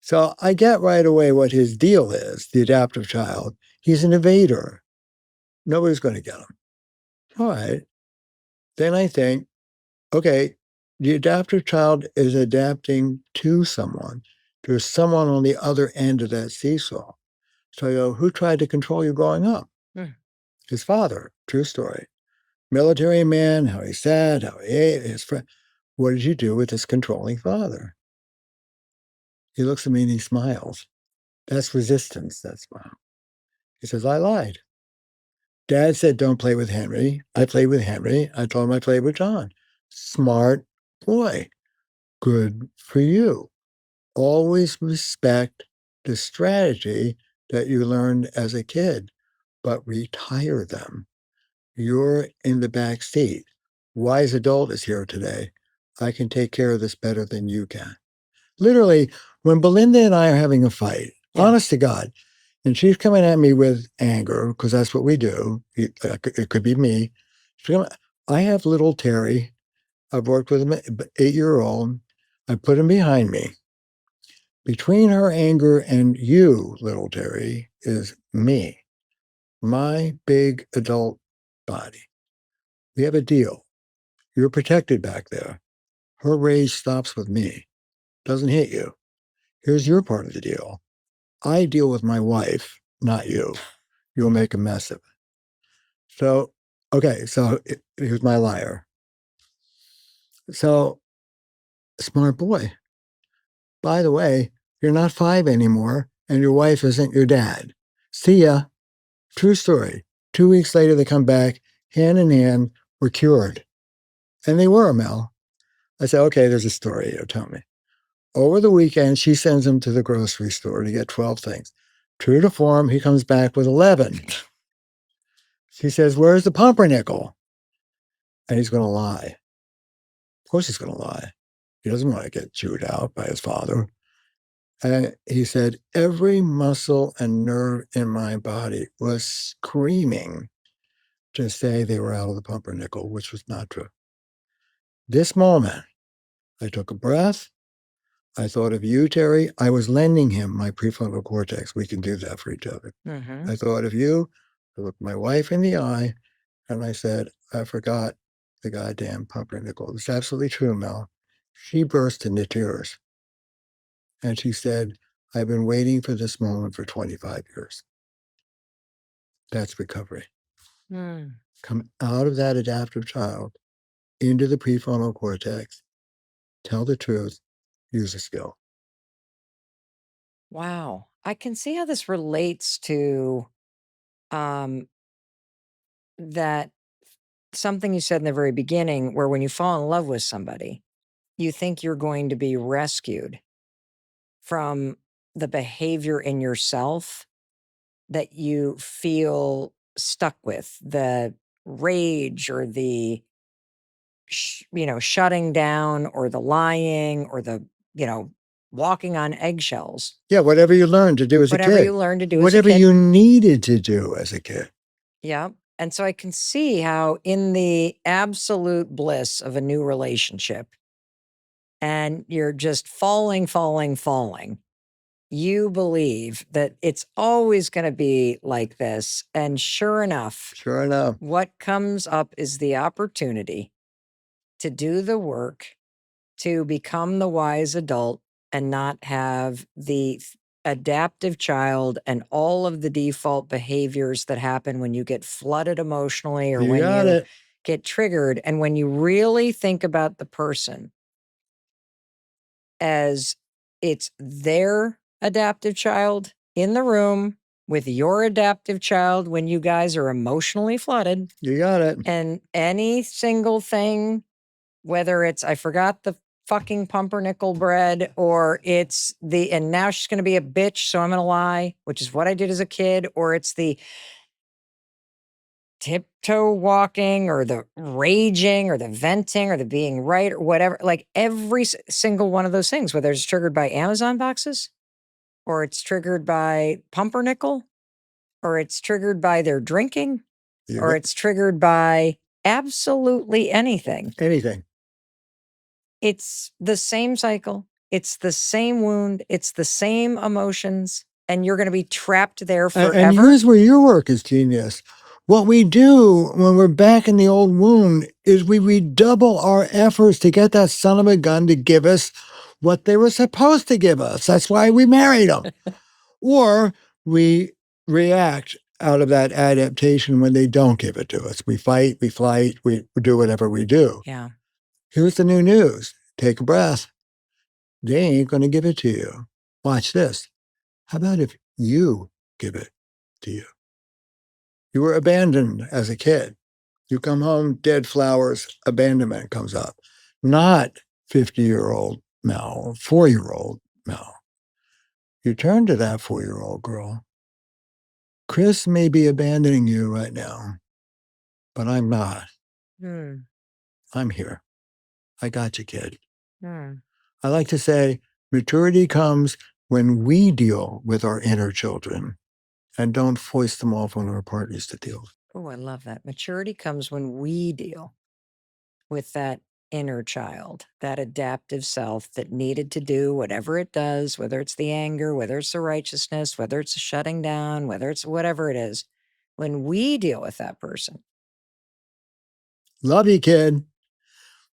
[SPEAKER 1] So I get right away what his deal is. The adaptive child. He's an evader. Nobody's going to get him. All right. Then I think, okay, the adaptive child is adapting to someone. There's someone on the other end of that seesaw. So I go, who tried to control you growing up? His father. True story. Military man, how he sat, how he ate, his friend. What did you do with this controlling father? He looks at me and he smiles. That's resistance, that smile. He says, I lied. Dad said, don't play with Henry. I played with Henry. I told him I played with John. Smart boy. Good for you. Always respect the strategy that you learned as a kid, but retire them. You're in the back seat. Wise adult is here today. I can take care of this better than you can. Literally, when Belinda and I are having a fight, honest to God, and she's coming at me with anger, because that's what we do. It could be me. I have little Terry. I've worked with him, 8-year-old. I put him behind me. Between her anger and you, little Terry, is me, my big adult body. We have a deal. You're protected back there. Her rage stops with me, doesn't hit you. Here's your part of the deal. I deal with my wife, not you. You'll make a mess of it. So, okay, so here's my liar. So, smart boy. By the way, you're not 5 anymore, and your wife isn't your dad. See ya. True story. 2 weeks later, they come back, hand in hand, we're cured. And they were, Mel. I said, okay, there's a story here. Tell me. Over the weekend, she sends him to the grocery store to get 12 things. True to form, he comes back with 11. She says, where's the pumpernickel? And he's going to lie. Of course he's going to lie. He doesn't want to get chewed out by his father. And he said, every muscle and nerve in my body was screaming to say they were out of the pumpernickel, which was not true. This moment, I took a breath. I thought of you, Terry. I was lending him my prefrontal cortex. We can do that for each other. I thought of you. I looked my wife in the eye, and I said, I forgot the goddamn pumpernickel. It's absolutely true, Mel. She burst into tears. And she said, I've been waiting for this moment for 25 years. That's recovery. Come out of that adaptive child into the prefrontal cortex, tell the truth, use a skill.
[SPEAKER 2] Wow. I can see how this relates to that something you said in the very beginning, where when you fall in love with somebody, you think you're going to be rescued from the behavior in yourself that you feel stuck with, the rage or the shutting down or the lying or the walking on eggshells.
[SPEAKER 1] Yeah, whatever you learned to do as a kid.
[SPEAKER 2] Whatever you learned to do as a
[SPEAKER 1] whatever
[SPEAKER 2] kid.
[SPEAKER 1] you needed to do as a kid.
[SPEAKER 2] Yeah. And so I can see how in the absolute bliss of a new relationship, and you're just falling, you believe that it's always going to be like this. And sure enough, what comes up is the opportunity to do the work, to become the wise adult and not have the adaptive child and all of the default behaviors that happen when you get flooded emotionally or when you get triggered. And when you really think about the person as it's their adaptive child in the room with your adaptive child when you guys are emotionally flooded.
[SPEAKER 1] You got it.
[SPEAKER 2] And any single thing, whether it's I forgot the fucking pumpernickel bread, or it's and now she's going to be a bitch, so I'm going to lie, which is what I did as a kid, or it's the tiptoe walking or the raging or the venting or the being right or whatever, like every single one of those things, whether it's triggered by Amazon boxes or it's triggered by pumpernickel or it's triggered by their drinking or it's triggered by absolutely anything. It's the same cycle. It's the same wound. It's the same emotions. And you're going to be trapped there forever.
[SPEAKER 1] And here's where your work is genius. What we do when we're back in the old wound is we redouble our efforts to get that son of a gun to give us what they were supposed to give us. That's why we married them. Or we react out of that adaptation when they don't give it to us. We fight, we flight, we do whatever we do.
[SPEAKER 2] Yeah.
[SPEAKER 1] Here's the new news. Take a breath. They ain't going to give it to you. Watch this. How about if you give it to you? You were abandoned as a kid. You come home, dead flowers, abandonment comes up. Not 50-year-old Mel, 4-year-old Mel. You turn to that 4-year-old girl. Chris may be abandoning you right now, but I'm not.
[SPEAKER 2] Hmm.
[SPEAKER 1] I'm here. I got you, kid.
[SPEAKER 2] Hmm.
[SPEAKER 1] I like to say maturity comes when we deal with our inner children and don't foist them off on our partners to deal with.
[SPEAKER 2] Oh, I love that. Maturity comes when we deal with that inner child, that adaptive self that needed to do whatever it does, whether it's the anger, whether it's the righteousness, whether it's the shutting down, whether it's whatever it is. When we deal with that person.
[SPEAKER 1] Love you, kid.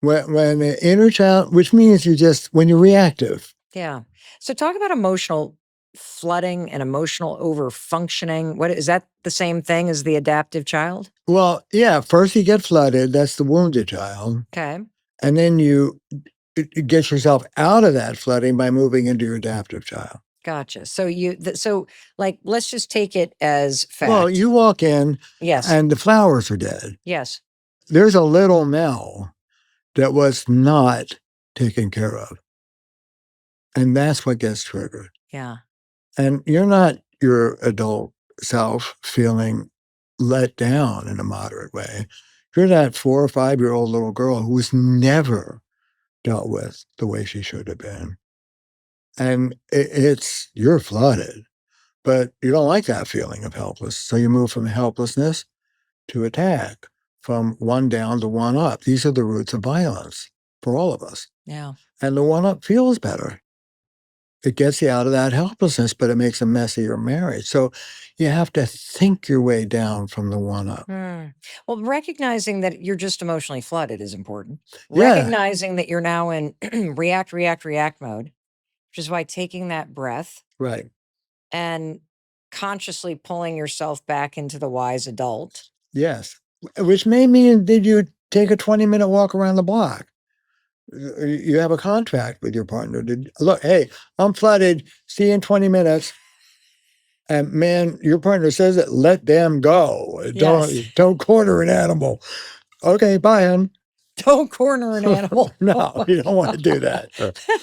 [SPEAKER 1] When the inner child, which means when you're reactive.
[SPEAKER 2] Yeah. So talk about emotional flooding and emotional over functioning. What is that the same thing as the adaptive child?
[SPEAKER 1] Well, yeah, first you get flooded. That's the wounded child.
[SPEAKER 2] Okay.
[SPEAKER 1] And then you get yourself out of that flooding by moving into your adaptive child.
[SPEAKER 2] Gotcha. So like, let's just take it as fact.
[SPEAKER 1] Well, you walk in
[SPEAKER 2] Yes.
[SPEAKER 1] and the flowers are dead.
[SPEAKER 2] Yes.
[SPEAKER 1] There's a little Mel that was not taken care of. And that's what gets triggered.
[SPEAKER 2] Yeah.
[SPEAKER 1] And you're not your adult self feeling let down in a moderate way. You're that 4 or 5-year-old little girl who was never dealt with the way she should have been. And you're flooded, but you don't like that feeling of helpless. So you move from helplessness to attack, from one down to one up. These are the roots of violence for all of us.
[SPEAKER 2] Yeah.
[SPEAKER 1] And the one up feels better. It gets you out of that helplessness, but it makes a messier marriage. So you have to think your way down from the one up.
[SPEAKER 2] Well, recognizing that you're just emotionally flooded is important.
[SPEAKER 1] Yeah.
[SPEAKER 2] Recognizing that you're now in react mode, which is why taking that breath
[SPEAKER 1] Right.
[SPEAKER 2] and consciously pulling yourself back into the wise adult.
[SPEAKER 1] Yes. Which may mean, did you take a 20-minute walk around the block? You have a contract with your partner. Look, hey, I'm flooded. See you in 20 minutes. And man, your partner says it, let them go.
[SPEAKER 2] Yes.
[SPEAKER 1] Don't corner an animal. Okay, bye, hon.
[SPEAKER 2] Don't corner an animal.
[SPEAKER 1] No, you don't want to do that.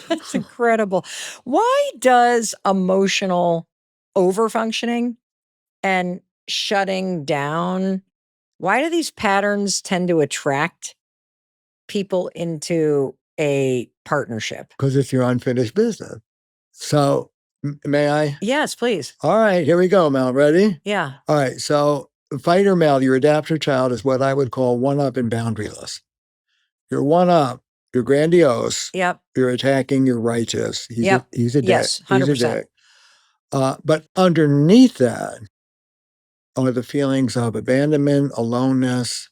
[SPEAKER 2] That's incredible. Why does emotional overfunctioning and shutting down, why do these patterns tend to attract people into a partnership?
[SPEAKER 1] Because it's your unfinished business. So, may I?
[SPEAKER 2] Yes, please.
[SPEAKER 1] All right, here we go, Mel. Ready?
[SPEAKER 2] Yeah.
[SPEAKER 1] All right, so fighter Mel, your adaptive child is what I would call one-up and boundaryless. You're one-up, you're grandiose.
[SPEAKER 2] Yep.
[SPEAKER 1] You're attacking, you're righteous. He's a dick.
[SPEAKER 2] Yes, 100%.
[SPEAKER 1] He's a dick. But underneath that are the feelings of abandonment, aloneness,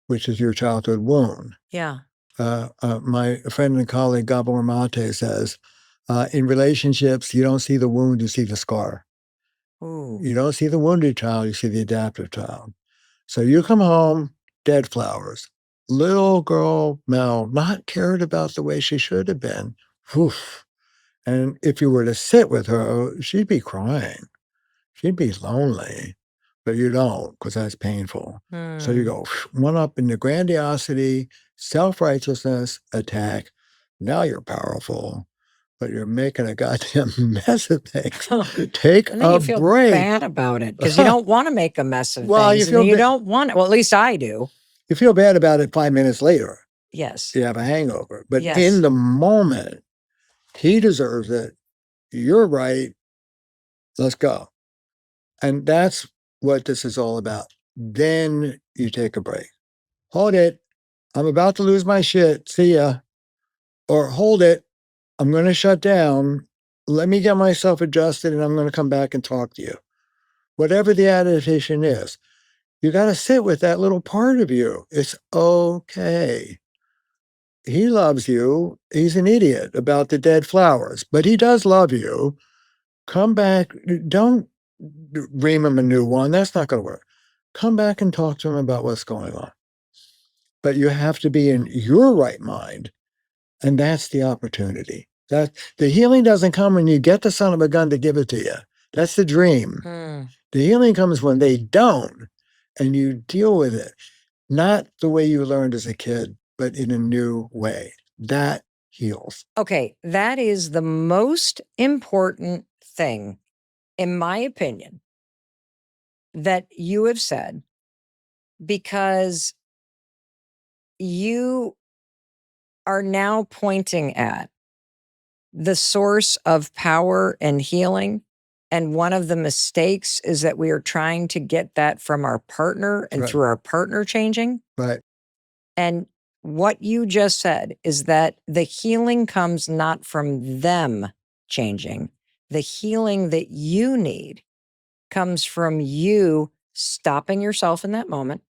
[SPEAKER 1] which is your childhood wound.
[SPEAKER 2] Yeah.
[SPEAKER 1] My friend and colleague Gabor Mate says, in relationships, you don't see the wound, you see the scar.
[SPEAKER 2] Ooh.
[SPEAKER 1] You don't see the wounded child, you see the adaptive child. So you come home, dead flowers. Little girl Mel, not cared about the way she should have been. Oof. And if you were to sit with her, she'd be crying. She'd be lonely. But you don't, because that's painful. So you go one up in the grandiosity, self-righteousness, attack. Now you're powerful, but you're making a goddamn mess of things. Take
[SPEAKER 2] and then
[SPEAKER 1] a
[SPEAKER 2] you feel
[SPEAKER 1] break.
[SPEAKER 2] bad about it because you don't want to make a mess of
[SPEAKER 1] Well,
[SPEAKER 2] things. You don't want it. Well, at least I do.
[SPEAKER 1] You feel bad about it 5 minutes later.
[SPEAKER 2] Yes.
[SPEAKER 1] You have a hangover. But
[SPEAKER 2] Yes.
[SPEAKER 1] in the moment, he deserves it. You're right. Let's go. And that's what this is all about. Then you take a break. Hold it. I'm about to lose my shit. See ya. Or hold it. I'm going to shut down. Let me get myself adjusted and I'm going to come back and talk to you. Whatever the adaptation is, you got to sit with that little part of you. It's okay. He loves you. He's an idiot about the dead flowers, but he does love you. Come back. Don't ream them a new one. That's not going to work. Come back and talk to them about what's going on. But you have to be in your right mind. And that's the opportunity. That the healing doesn't come when you get the son of a gun to give it to you. That's the dream. The healing comes when they don't, and you deal with it, not the way you learned as a kid, but in a new way. That heals.
[SPEAKER 2] Okay, that is the most important thing, in my opinion, that you have said, because you are now pointing at the source of power and healing. And one of the mistakes is that we are trying to get that from our partner and
[SPEAKER 1] Right.
[SPEAKER 2] through our partner changing.
[SPEAKER 1] Right.
[SPEAKER 2] And what you just said is that the healing comes not from them changing. The healing that you need comes from you stopping yourself in that moment,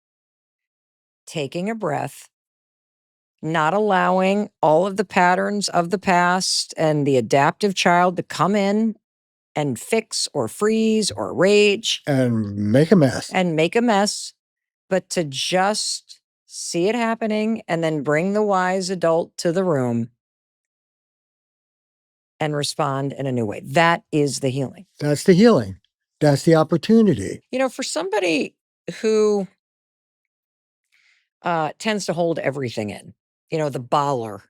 [SPEAKER 2] taking a breath, not allowing all of the patterns of the past and the adaptive child to come in and fix or freeze or rage
[SPEAKER 1] And make a mess.
[SPEAKER 2] But to just see it happening and then bring the wise adult to the room and respond in a new way. That is the healing.
[SPEAKER 1] That's the healing. That's the opportunity.
[SPEAKER 2] You know, for somebody who tends to hold everything in, you know, the baller.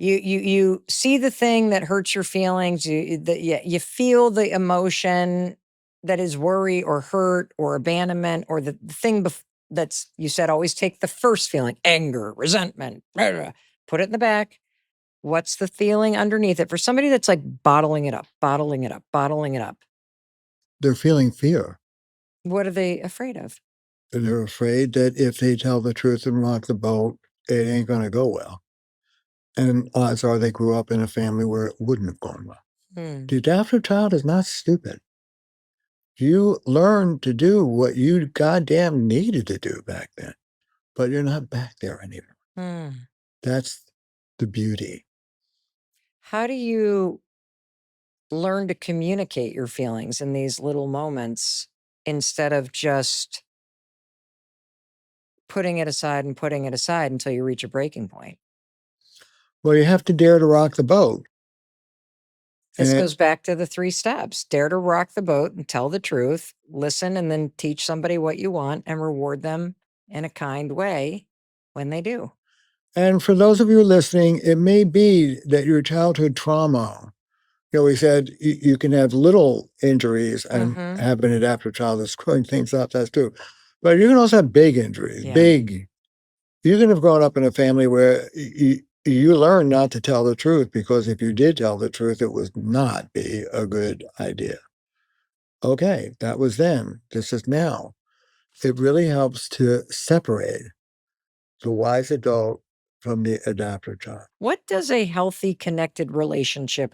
[SPEAKER 2] You see the thing that hurts your feelings. You feel the emotion that is worry or hurt or abandonment, or the thing that's, you said, always take the first feeling, anger, resentment, blah, blah, blah. Put it in the back. What's the feeling underneath it? For somebody that's like bottling it up, bottling it up, bottling it up.
[SPEAKER 1] They're feeling fear.
[SPEAKER 2] What are they afraid of?
[SPEAKER 1] They're afraid that if they tell the truth and rock the boat, it ain't going to go well. And odds are they grew up in a family where it wouldn't have gone well. The adaptive child is not stupid. You learned to do what you goddamn needed to do back then, but you're not back there anymore. That's the beauty.
[SPEAKER 2] How do you learn to communicate your feelings in these little moments instead of just putting it aside and putting it aside until you reach a breaking point?
[SPEAKER 1] Well, you have to dare to rock the boat.
[SPEAKER 2] This goes back to the 3 steps. Dare to rock the boat and tell the truth, listen, and then teach somebody what you want and reward them in a kind way when they do.
[SPEAKER 1] And for those of you listening, it may be that your childhood trauma, you know, we said you can have little injuries and have an adaptive child that's screwing things up. That's true. But you can also have big injuries, big. You can have grown up in a family where you learn not to tell the truth, because if you did tell the truth, it would not be a good idea. Okay, that was then. This is now. It really helps to separate the wise adult from the adaptive child.
[SPEAKER 2] What does a healthy, connected relationship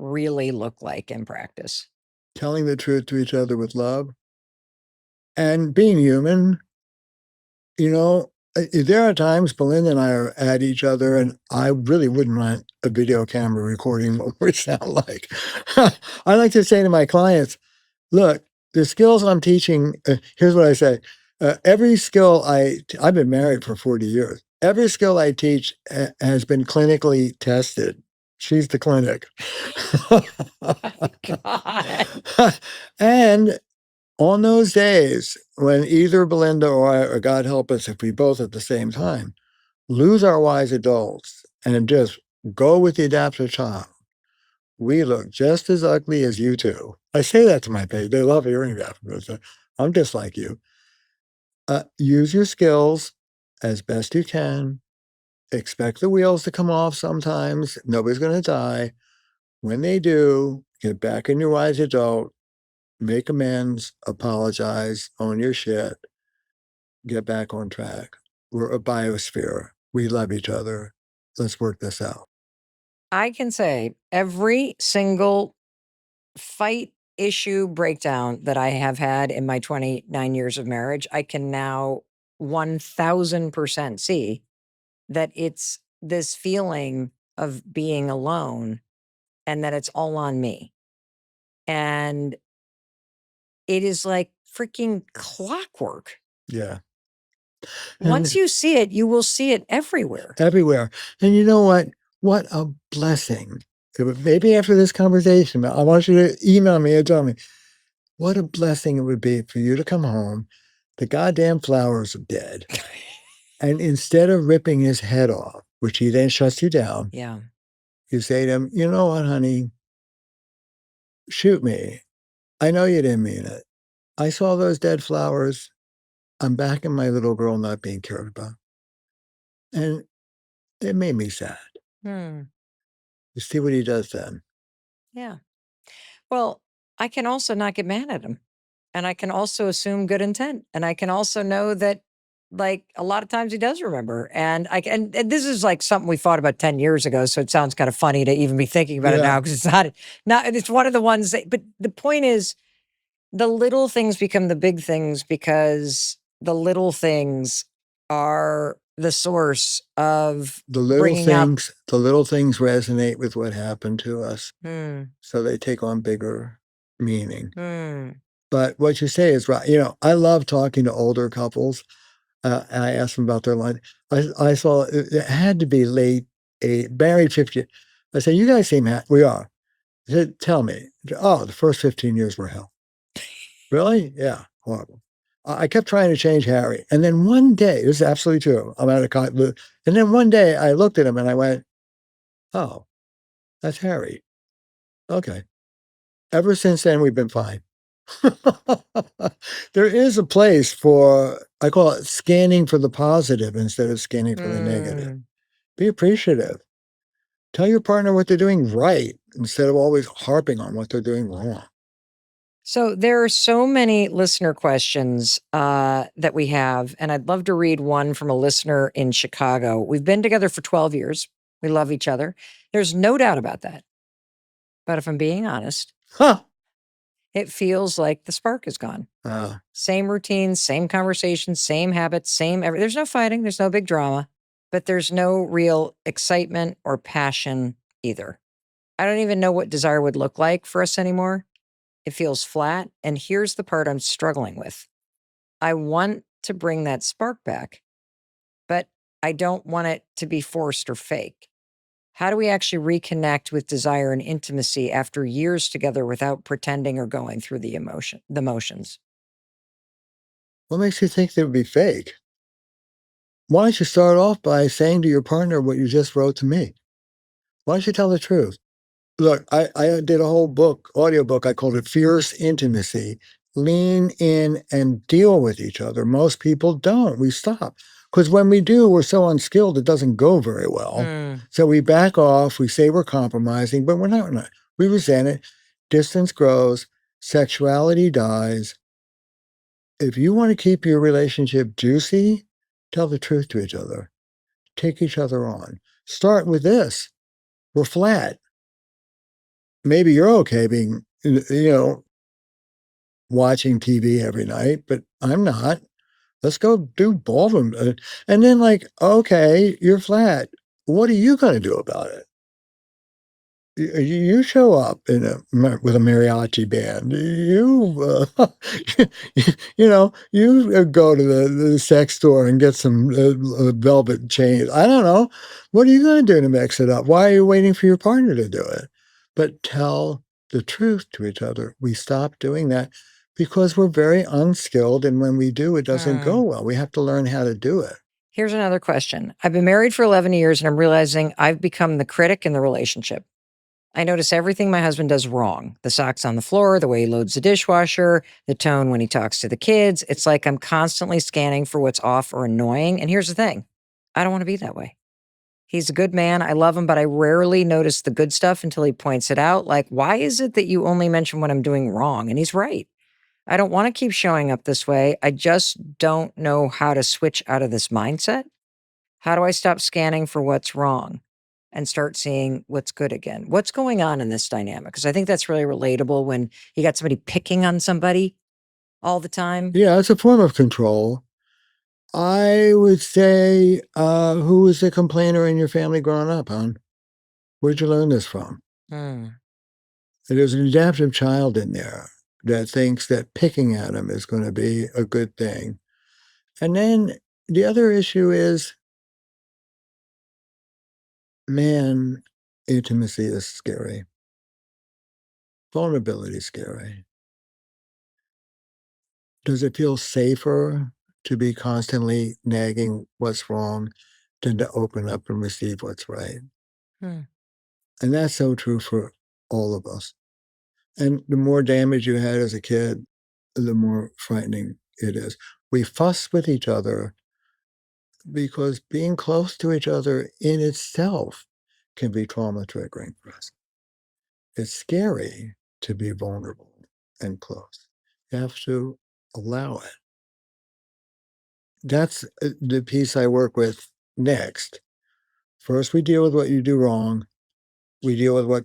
[SPEAKER 2] really look like in practice?
[SPEAKER 1] Telling the truth to each other with love and being human. You know, there are times Belinda and I are at each other, and I really wouldn't want a video camera recording what we sound like. I like to say to my clients, look, the skills I'm teaching, here's what I say. Every skill I've been married for 40 years. Every skill I teach has been clinically tested. She's the clinic.
[SPEAKER 2] God.
[SPEAKER 1] And on those days when either Belinda or I, or God help us if we both at the same time, lose our wise adults and just go with the adaptive child, we look just as ugly as you two. I say that to my patients. They love hearing that from us. I'm just like you. Use your skills as best you can. Expect the wheels to come off sometimes. Nobody's going to die. When they do, get back in your wise adult, make amends, apologize, own your shit, get back on track. We're a biosphere. We love each other. Let's work this out.
[SPEAKER 2] I can say every single fight, issue, breakdown that I have had in my 29 years of marriage, I can now 1000% see that it's this feeling of being alone and that it's all on me. And it is like freaking clockwork.
[SPEAKER 1] Yeah.
[SPEAKER 2] Once
[SPEAKER 1] And
[SPEAKER 2] you see it, you will see it everywhere.
[SPEAKER 1] everywhere. And you know what? What a blessing. Maybe after this conversation, I want you to email me and tell me what a blessing it would be for you to come home. The goddamn flowers are dead. And instead of ripping his head off, which he then shuts you down,
[SPEAKER 2] Yeah.
[SPEAKER 1] you say to him, you know what, honey? Shoot me. I know you didn't mean it. I saw those dead flowers. I'm back in my little girl not being cared about. And it made me sad.
[SPEAKER 2] Hmm.
[SPEAKER 1] You see what he does then.
[SPEAKER 2] Yeah. Well, I can also not get mad at him. And I can also assume good intent. And I can also know that, like, a lot of times he does remember. And and this is like something we fought about 10 years ago. So it sounds kind of funny to even be thinking about it
[SPEAKER 1] Yeah.
[SPEAKER 2] now because it's not, it's one of the ones that, but the point is, the little things become the big things because the little things are the source of
[SPEAKER 1] The little
[SPEAKER 2] bringing out.
[SPEAKER 1] things resonate with what happened to us.
[SPEAKER 2] Hmm.
[SPEAKER 1] So they take on bigger meaning.
[SPEAKER 2] Hmm.
[SPEAKER 1] But what you say is right. I love talking to older couples. And I asked them about their life. I saw it had to be late, married 50. I said, you guys seem happy. We are. I said, tell me. Oh, the first 15 years were hell. Really? Yeah, horrible. I kept trying to change Harry. And then one day, this is absolutely true. I'm at a and then one day I looked at him and I went, oh, that's Harry. Okay. Ever since then, we've been fine. There is a place for, I call it scanning for the positive instead of scanning for the negative.
[SPEAKER 2] Hmm.
[SPEAKER 1] Be appreciative. Tell your partner what they're doing right instead of always harping on what they're doing wrong.
[SPEAKER 2] So there are so many listener questions that we have, and I'd love to read one from a listener in Chicago. We've been together for 12 years. We love each other. There's no doubt about that. But if I'm being honest,
[SPEAKER 1] Huh.
[SPEAKER 2] it feels like the spark is gone. Same routines, same conversations, same habits, there's no fighting, there's no big drama, but there's no real excitement or passion either. I don't even know what desire would look like for us anymore. It feels flat. And here's the part I'm struggling with. I want to bring that spark back, but I don't want it to be forced or fake. How do we actually reconnect with desire and intimacy after years together without pretending or going through the motions?
[SPEAKER 1] What makes you think they would be fake? Why don't you start off by saying to your partner what you just wrote to me? Why don't you tell the truth? Look, I did a whole audiobook. I called it Fierce Intimacy. Lean in and deal with each other. Most people don't. We stop. Because when we do, we're so unskilled, it doesn't go very well. So we back off. We say we're compromising, but we're not. We're not. We resent it. Distance grows. Sexuality dies. If you want to keep your relationship juicy, tell the truth to each other. Take each other on. Start with this. We're flat. Maybe you're okay being, watching TV every night, but I'm not. Let's go do ballroom. And then, like, okay, you're flat. What are you going to do about it? You show up with a mariachi band. You go to the sex store and get some velvet chains. I don't know. What are you going to do to mix it up? Why are you waiting for your partner to do it? But tell the truth to each other. We stop doing that because we're very unskilled, and when we do, it doesn't go well. We have to learn how to do it.
[SPEAKER 2] Here's another question. I've been married for 11 years and I'm realizing I've become the critic in the relationship. I notice everything my husband does wrong. The socks on the floor, the way he loads the dishwasher, the tone when he talks to the kids. It's like I'm constantly scanning for what's off or annoying. And here's the thing. I don't want to be that way. He's a good man. I love him, but I rarely notice the good stuff until he points it out. Like, why is it that you only mention what I'm doing wrong? And he's right. I don't want to keep showing up this way. I just don't know how to switch out of this mindset. How do I stop scanning for what's wrong and start seeing what's good again? What's going on in this dynamic? Because I think that's really relatable when you got somebody picking on somebody all the time.
[SPEAKER 1] Yeah, it's a form of control. I would say, who was the complainer in your family growing up, hon? Where'd you learn this from?
[SPEAKER 2] Hmm.
[SPEAKER 1] There's an adaptive child in there. that thinks that picking at them is going to be a good thing. And then the other issue is, man, intimacy is scary. Vulnerability is scary. Does it feel safer to be constantly nagging what's wrong than to open up and receive what's right?
[SPEAKER 2] Hmm.
[SPEAKER 1] And that's so true for all of us. And the more damage you had as a kid, the more frightening it is. We fuss with each other because being close to each other in itself can be trauma triggering for us. It's scary to be vulnerable and close. You have to allow it. That's the piece I work with next. First, we deal with what you do wrong. We deal with where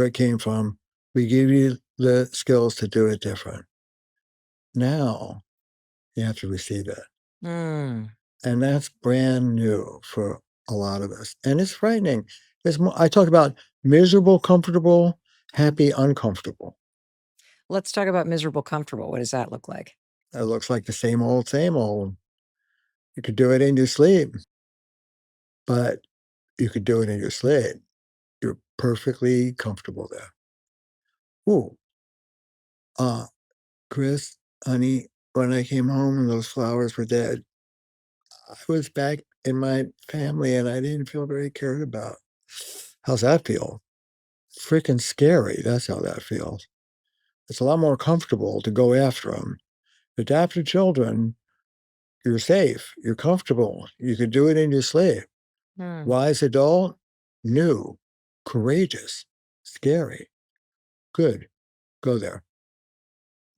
[SPEAKER 1] it came from. We give you the skills to do it different. Now you have to receive it.
[SPEAKER 2] Mm.
[SPEAKER 1] And that's brand new for a lot of us. And it's frightening. It's more, I talk about miserable, comfortable, happy, uncomfortable.
[SPEAKER 2] Let's talk about miserable, comfortable. What does that look like?
[SPEAKER 1] It looks like the same old, same old. You could do it in your sleep, but you could do it in your sleep. You're perfectly comfortable there. Ooh, uh, Chris, honey, when I came home and those flowers were dead, I was back in my family and I didn't feel very cared about. How's that feel? Freaking scary. That's how that feels. It's a lot more comfortable to go after them. Adopted children, you're safe, you're comfortable, you can do it in your sleep.
[SPEAKER 2] Mm.
[SPEAKER 1] Wise adult, new, courageous, scary. Good. Go there.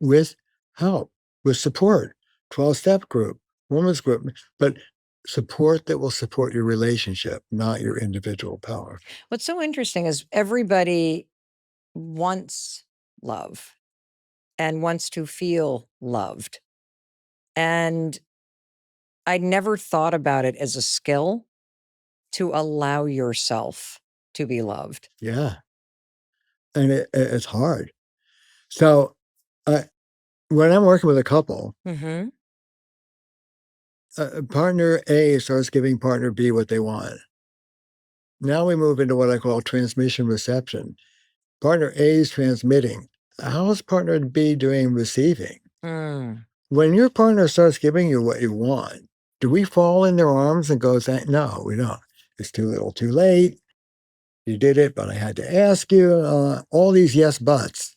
[SPEAKER 1] With help, with support, 12-step group, women's group, but support that will support your relationship, not your individual power.
[SPEAKER 2] What's so interesting is everybody wants love and wants to feel loved. And I never thought about it as a skill to allow yourself to be loved.
[SPEAKER 1] Yeah. And it's hard. So when I'm working with a couple,
[SPEAKER 2] Mm-hmm.
[SPEAKER 1] partner A starts giving partner B what they want. Now we move into what I call transmission reception. Partner A is transmitting. How is partner B doing receiving?
[SPEAKER 2] Mm.
[SPEAKER 1] When your partner starts giving you what you want, do we fall in their arms and go, no, we don't. It's too little, too late. You did it, but I had to ask you. All these yes buts.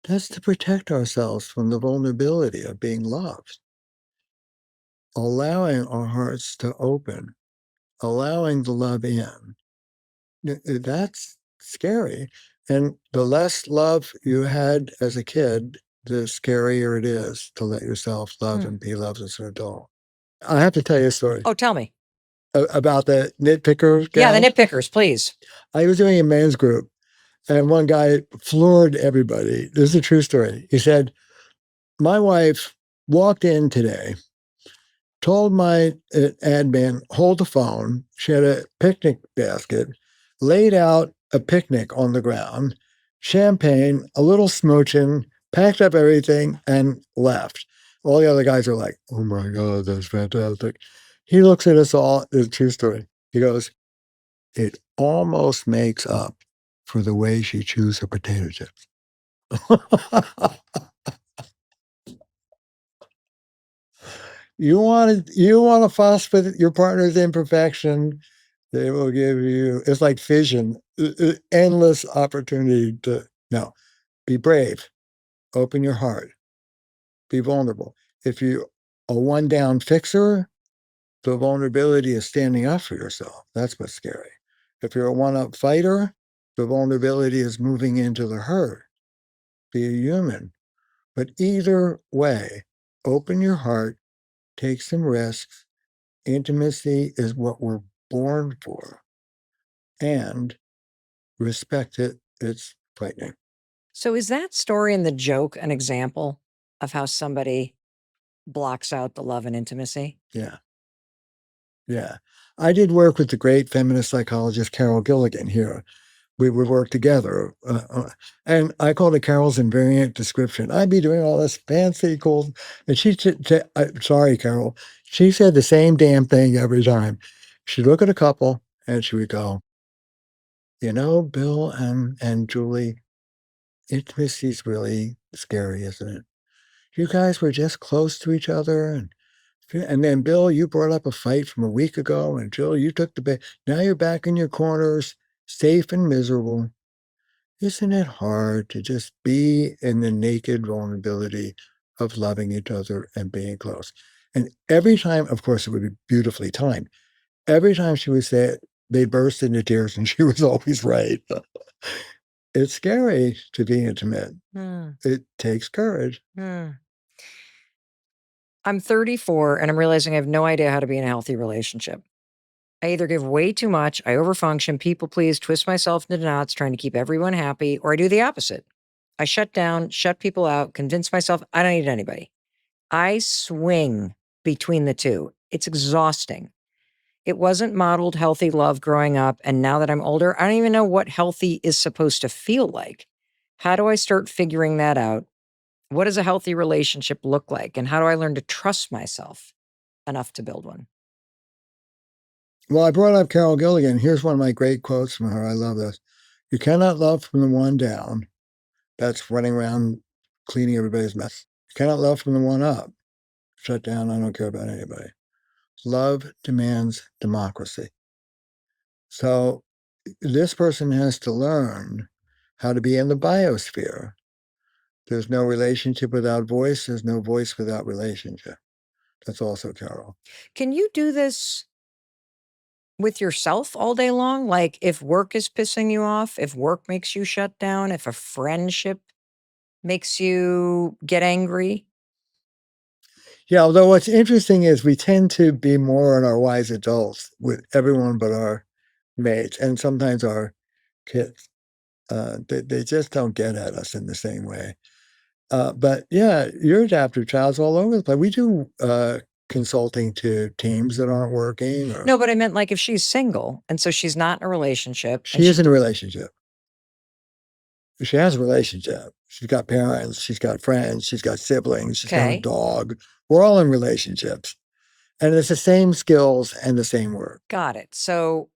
[SPEAKER 1] That's to protect ourselves from the vulnerability of being loved. Allowing our hearts to open, allowing the love in. That's scary. And the less love you had as a kid, the scarier it is to let yourself love and be loved as an adult. I have to tell you a story
[SPEAKER 2] Oh, tell me.
[SPEAKER 1] about the nitpicker
[SPEAKER 2] Yeah, the
[SPEAKER 1] gal.
[SPEAKER 2] nitpickers, please.
[SPEAKER 1] I was doing a men's group, and one guy floored everybody. This is a true story. He said, my wife walked in today, told my admin, hold the phone. She had a picnic basket, laid out a picnic on the ground, champagne, a little smooching, packed up everything, and left. All the other guys are like, oh my God, that's fantastic. He looks at us all, it's a true story. He goes, it almost makes up for the way she chews her potato chips. You want to fuss with your partner's imperfection, they will give you, it's like fission, endless opportunity to, no, be brave, open your heart, be vulnerable. If you a one down fixer, the vulnerability is standing up for yourself. That's what's scary. If you're a one up fighter, the vulnerability is moving into the herd. Be a human. But either way, open your heart, take some risks. Intimacy is what we're born for. And respect it. It's frightening.
[SPEAKER 2] So is that story and the joke an example of how somebody blocks out the love and intimacy?
[SPEAKER 1] Yeah. Yeah. I did work with the great feminist psychologist Carol Gilligan here We would work together. And I called it Carol's invariant description. I'd be doing all this fancy, cool. And sorry, Carol. She said the same damn thing every time. She'd look at a couple and she would go, Bill and Julie, intimacy's really scary, isn't it? You guys were just close to each other. And then, Bill, you brought up a fight from a week ago. And Jill, you took the bait. Now you're back in your corners, safe and miserable. Isn't it hard to just be in the naked vulnerability of loving each other and being close? And every time, of course, it would be beautifully timed. Every time she would say it, they burst into tears, and she was always right. It's scary to be intimate. It takes courage.
[SPEAKER 2] I'm 34 and I'm realizing I have no idea how to be in a healthy relationship. I either give way too much, I overfunction, people please, twist myself into knots trying to keep everyone happy, or I do the opposite. I shut down, shut people out, convince myself I don't need anybody. I swing between the two. It's exhausting. It wasn't modeled healthy love growing up, and now that I'm older, I don't even know what healthy is supposed to feel like. How do I start figuring that out? What does a healthy relationship look like? And how do I learn to trust myself enough to build one?
[SPEAKER 1] Well, I brought up Carol Gilligan. Here's one of my great quotes from her. I love this. You cannot love from the one down that's running around cleaning everybody's mess. You cannot love from the one up. Shut down. I don't care about anybody. Love demands democracy. So this person has to learn how to be in the biosphere. There's no relationship without voice. There's no voice without relationship. That's also Carol.
[SPEAKER 2] Can you do this with yourself all day long? Like if work is pissing you off, if work makes you shut down, if a friendship makes you get angry?
[SPEAKER 1] Yeah, although what's interesting is we tend to be more in our wise adults with everyone but our mates and sometimes our kids. They just don't get at us in the same way. But yeah, your adaptive child's all over the place. We do consulting to teams that aren't working.
[SPEAKER 2] No, but I meant like if she's single and so she's not in a relationship.
[SPEAKER 1] She is in a relationship. She has a relationship. She's got parents. She's got friends. She's got siblings. She's got a dog. We're all in relationships. And it's the same skills and the same work.
[SPEAKER 2] Got it. So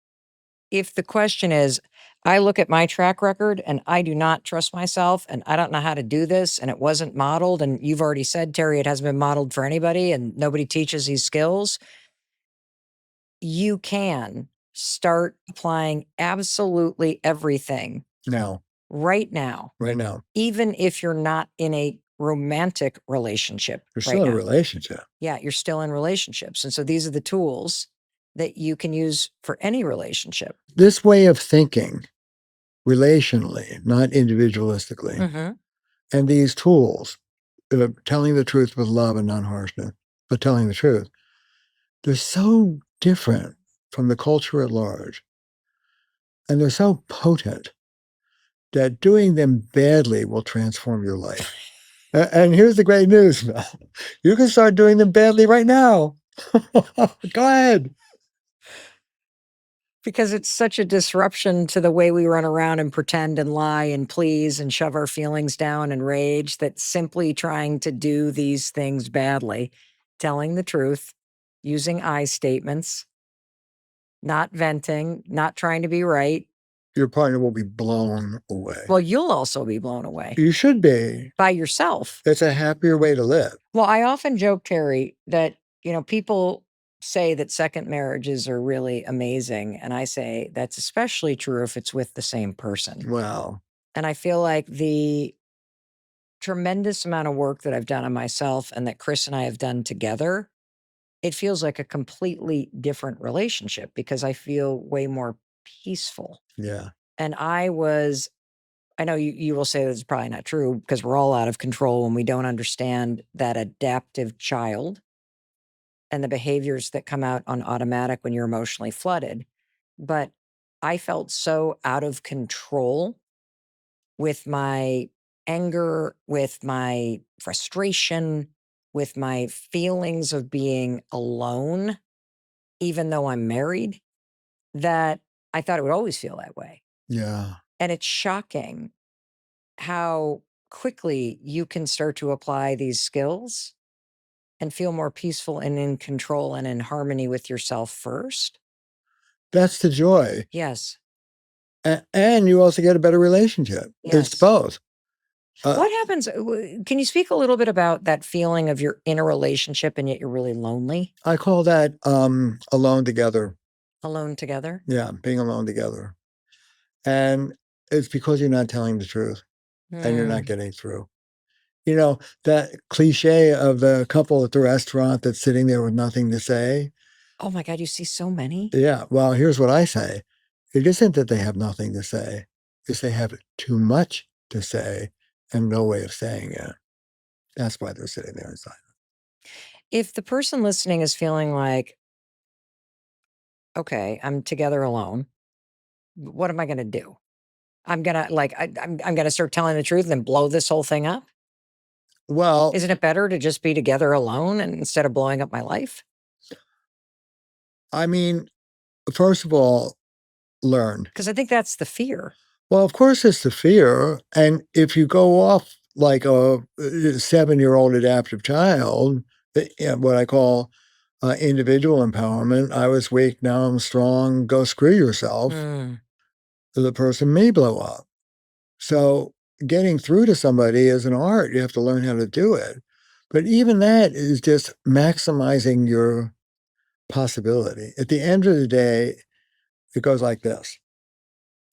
[SPEAKER 2] if the question is, I look at my track record and I do not trust myself and I don't know how to do this and it wasn't modeled. And you've already said, Terry, it hasn't been modeled for anybody and nobody teaches these skills. You can start applying absolutely everything
[SPEAKER 1] Now.
[SPEAKER 2] Right now.
[SPEAKER 1] Right now.
[SPEAKER 2] Even if you're not in a romantic relationship.
[SPEAKER 1] You're still in a relationship.
[SPEAKER 2] Yeah, you're still in relationships. And so these are the tools that you can use for any relationship.
[SPEAKER 1] This way of thinking relationally, not individualistically, and these tools, telling the truth with love and non-harshness, but telling the truth, they're so different from the culture at large. And they're so potent that doing them badly will transform your life. And here's the great news, Mel. You can start doing them badly right now. Go ahead.
[SPEAKER 2] Because it's such a disruption to the way we run around and pretend and lie and please and shove our feelings down and rage that simply trying to do these things badly, telling the truth, using I statements, not venting, not trying to be right.
[SPEAKER 1] Your partner will be blown away.
[SPEAKER 2] Well, you'll also be blown away.
[SPEAKER 1] You should be.
[SPEAKER 2] By yourself.
[SPEAKER 1] It's a happier way to live.
[SPEAKER 2] Well, I often joke, Terry, that, people say that second marriages are really amazing. And I say that's especially true if it's with the same person.
[SPEAKER 1] Wow.
[SPEAKER 2] And I feel like the tremendous amount of work that I've done on myself and that Chris and I have done together, it feels like a completely different relationship because I feel way more peaceful.
[SPEAKER 1] Yeah.
[SPEAKER 2] And I know you will say that's probably not true because we're all out of control when we don't understand that adaptive child and the behaviors that come out on automatic when you're emotionally flooded. But I felt so out of control with my anger, with my frustration, with my feelings of being alone, even though I'm married, that I thought it would always feel that way.
[SPEAKER 1] Yeah.
[SPEAKER 2] And it's shocking how quickly you can start to apply these skills and feel more peaceful and in control and in harmony with yourself first.
[SPEAKER 1] That's the joy.
[SPEAKER 2] Yes.
[SPEAKER 1] And you also get a better relationship. It's
[SPEAKER 2] Yes.
[SPEAKER 1] both.
[SPEAKER 2] What happens? Can you speak a little bit about that feeling of you're in a relationship and yet you're really lonely,
[SPEAKER 1] I call that alone together.
[SPEAKER 2] alone together?
[SPEAKER 1] Yeah, being alone together. And it's because you're not telling the truth and you're not
[SPEAKER 2] Hmm.
[SPEAKER 1] getting through. You know, that cliche of the couple at the restaurant that's sitting there with nothing to say.
[SPEAKER 2] Oh my God, you see so many.
[SPEAKER 1] Yeah, well, here's what I say. It isn't that they have nothing to say, it's they have too much to say and no way of saying it. That's why they're sitting there inside.
[SPEAKER 2] If the person listening is feeling like, okay, I'm together alone, what am I going to do? I'm going to I'm going to start telling the truth and blow this whole thing up.
[SPEAKER 1] Well,
[SPEAKER 2] Isn't it better to just be together alone and instead of blowing up my life?
[SPEAKER 1] I mean, first of all, learn.
[SPEAKER 2] Because I think that's the fear.
[SPEAKER 1] Well, of course, it's the fear. And if you go off like a 7-year-old adaptive child, what I call individual empowerment, I was weak, now I'm strong, go screw yourself,
[SPEAKER 2] Mm.
[SPEAKER 1] the person may blow up. So getting through to somebody is an art. You have to learn how to do it. But even that is just maximizing your possibility. At the end of the day, it goes like this.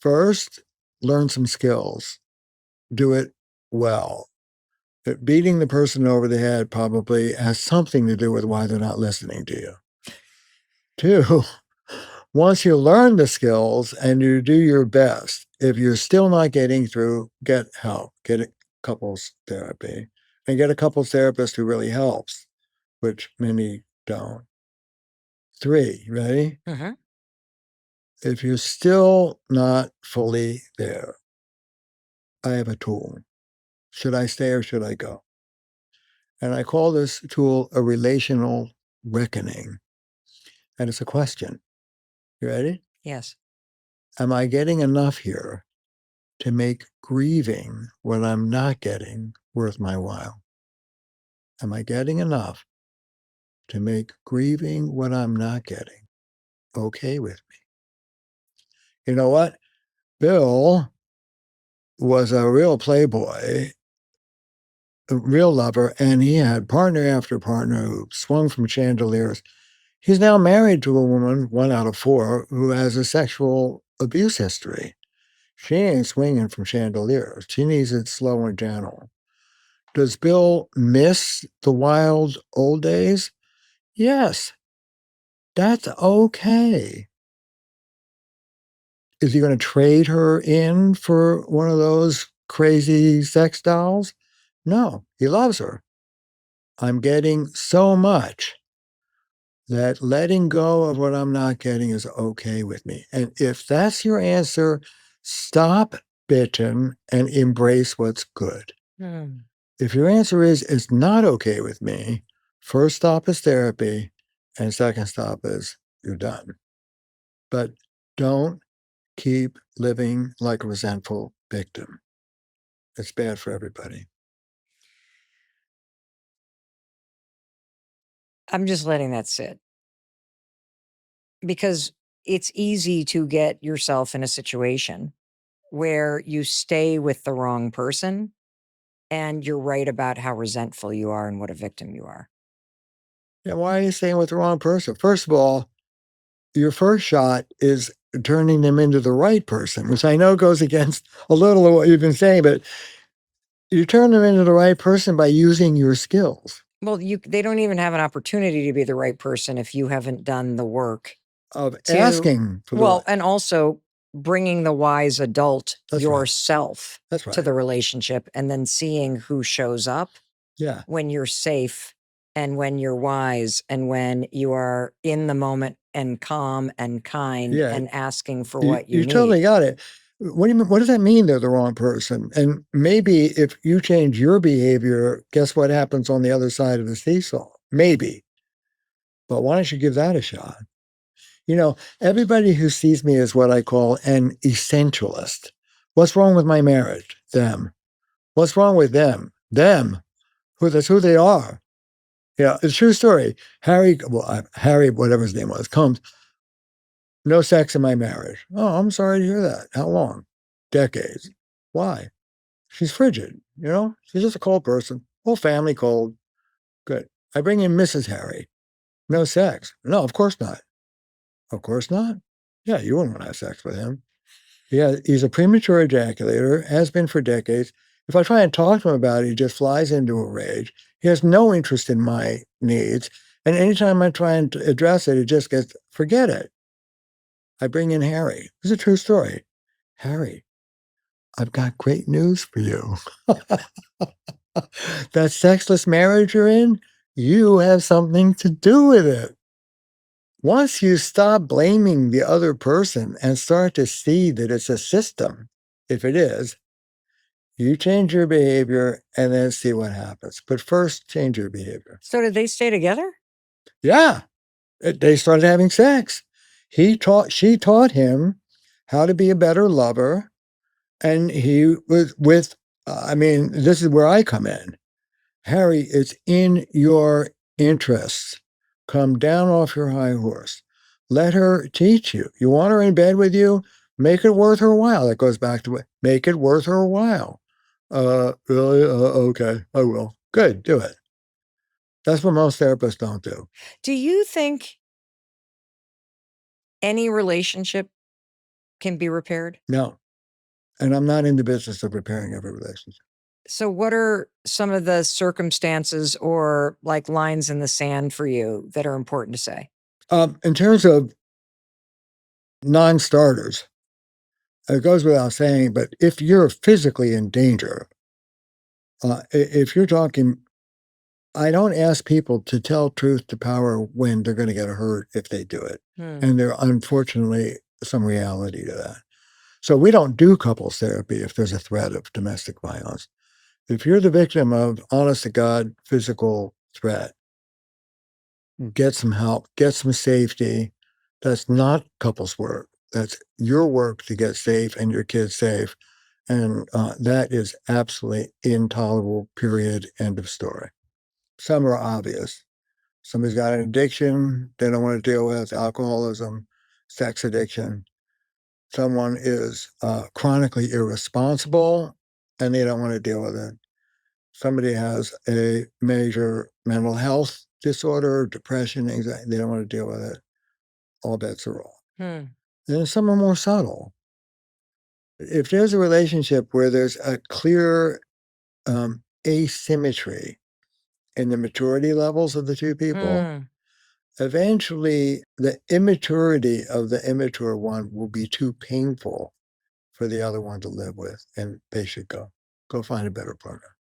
[SPEAKER 1] First, learn some skills. Do it well. Beating the person over the head probably has something to do with why they're not listening to you. Two, once you learn the skills and you do your best, if you're still not getting through, get help. Get a couples therapy and get a couples therapist who really helps, which many don't. Three, ready?
[SPEAKER 2] Hmm.
[SPEAKER 1] If you're still not fully there, I have a tool. Should I stay or should I go? And I call this tool a relational reckoning. And it's a question. You ready?
[SPEAKER 2] Yes.
[SPEAKER 1] Am I getting enough here to make grieving what I'm not getting worth my while? Am I getting enough to make grieving what I'm not getting okay with me? You know what? Bill was a real playboy, a real lover, and he had partner after partner who swung from chandeliers. He's now married to a woman, 1 out of 4, who has a sexual abuse history. She ain't swinging from chandeliers. She needs it slow and gentle. Does Bill miss the wild old days? Yes, that's okay. Is he going to trade her in for one of those crazy sex dolls? No, he loves her. I'm getting so much that letting go of what I'm not getting is okay with me. And if that's your answer, stop bitching and embrace what's good.
[SPEAKER 2] Mm.
[SPEAKER 1] If your answer is it's not okay with me, first stop is therapy, and second stop is you're done. But don't keep living like a resentful victim. It's bad for everybody.
[SPEAKER 2] I'm just letting that sit because it's easy to get yourself in a situation where you stay with the wrong person and you're right about how resentful you are and what a victim you are.
[SPEAKER 1] Yeah, why are you staying with the wrong person? First of all, your first shot is turning them into the right person, which I know goes against a little of what you've been saying, but you turn them into the right person by using your skills
[SPEAKER 2] Well, they don't even have an opportunity to be the right person if you haven't done the work
[SPEAKER 1] of
[SPEAKER 2] to,
[SPEAKER 1] asking for the
[SPEAKER 2] well,
[SPEAKER 1] right.
[SPEAKER 2] and also bringing the wise adult
[SPEAKER 1] That's right.
[SPEAKER 2] yourself
[SPEAKER 1] That's
[SPEAKER 2] to
[SPEAKER 1] right.
[SPEAKER 2] the relationship and then seeing who shows up
[SPEAKER 1] Yeah.
[SPEAKER 2] when you're safe and when you're wise and when you are in the moment and calm and kind
[SPEAKER 1] Yeah.
[SPEAKER 2] and asking for
[SPEAKER 1] You,
[SPEAKER 2] what you
[SPEAKER 1] you totally
[SPEAKER 2] need.
[SPEAKER 1] got it. What do you mean? What does that mean they're the wrong person? And maybe if you change your behavior, guess what happens on the other side of the seesaw? Maybe. But why don't you give that a shot? You know, everybody who sees me as what I call an essentialist What's wrong with my marriage? Them. What's wrong with them? Them. That's who they are. Yeah, it's a true story. Harry, whatever his name was, comes, no sex in my marriage. Oh, I'm sorry to hear that. How long? Decades. Why? She's frigid, She's just a cold person. Whole family cold. Good. I bring in Mrs. Harry. No sex. No, of course not. Of course not. Yeah, you wouldn't want to have sex with him. Yeah, he's a premature ejaculator, has been for decades. If I try and talk to him about it, he just flies into a rage. He has no interest in my needs. And anytime I try and address it, it just gets, forget it. I bring in Harry. It's a true story. Harry, I've got great news for you. That sexless marriage you're in, you have something to do with it. Once you stop blaming the other person and start to see that it's a system, if it is, you change your behavior and then see what happens. But first, change your behavior.
[SPEAKER 2] So did they stay together?
[SPEAKER 1] Yeah, they started having sex. She taught him how to be a better lover. And he was this is where I come in. Harry, it's in your interests. Come down off your high horse. Let her teach you. You want her in bed with you? Make it worth her while. That goes back to make it worth her while. Really? Okay, I will. Good, do it. That's what most therapists don't do.
[SPEAKER 2] Do you think any relationship can be repaired?
[SPEAKER 1] No. And I'm not in the business of repairing every relationship.
[SPEAKER 2] So what are some of the circumstances or like lines in the sand for you that are important to say?
[SPEAKER 1] In terms of non-starters, it goes without saying, but if you're physically in danger, if you're talking, I don't ask people to tell truth to power when they're going to get hurt if they do it. And there, unfortunately, some reality to that. So we don't do couples therapy if there's a threat of domestic violence. If you're the victim of, honest to God, physical threat, get some help, get some safety. That's not couples work. That's your work to get safe and your kids safe. And that is absolutely intolerable, period, end of story. Some are obvious. Somebody's got an addiction they don't want to deal with, alcoholism, sex addiction. Someone is chronically irresponsible and they don't want to deal with it. Somebody has a major mental health disorder, depression, anxiety, they don't want to deal with it. All bets are off. Then some are more subtle. If there's a relationship where there's a clear asymmetry in the maturity levels of the two people, eventually the immaturity of the immature one will be too painful for the other one to live with, and they should go find a better partner.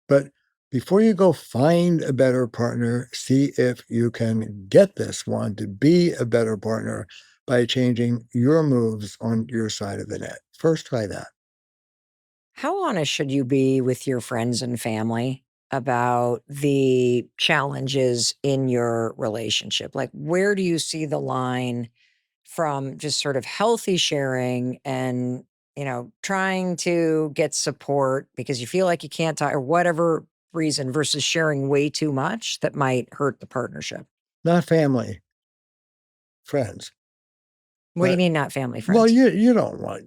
[SPEAKER 1] But before you go find a better partner, see if you can get this one to be a better partner by changing your moves on your side of the net. First, try that.
[SPEAKER 2] How honest should you be with your friends and family about the challenges in your relationship? Like, where do you see the line from just sort of healthy sharing and, trying to get support because you feel like you can't talk or whatever reason versus sharing way too much that might hurt the partnership?
[SPEAKER 1] Not family, friends.
[SPEAKER 2] What do you mean not family,
[SPEAKER 1] Well,
[SPEAKER 2] friends?
[SPEAKER 1] you don't want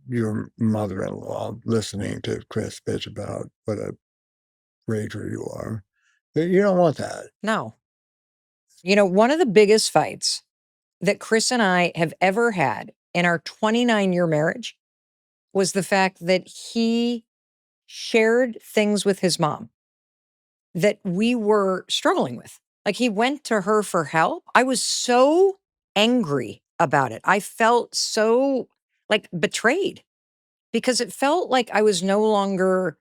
[SPEAKER 1] your mother-in-law listening to Chris bitch about what a rager you are. You don't want that.
[SPEAKER 2] No. One of the biggest fights that Chris and I have ever had in our 29-year marriage was the fact that he shared things with his mom that we were struggling with. Like he went to her for help. I was so angry about it. I felt so like betrayed because it felt like I was no longer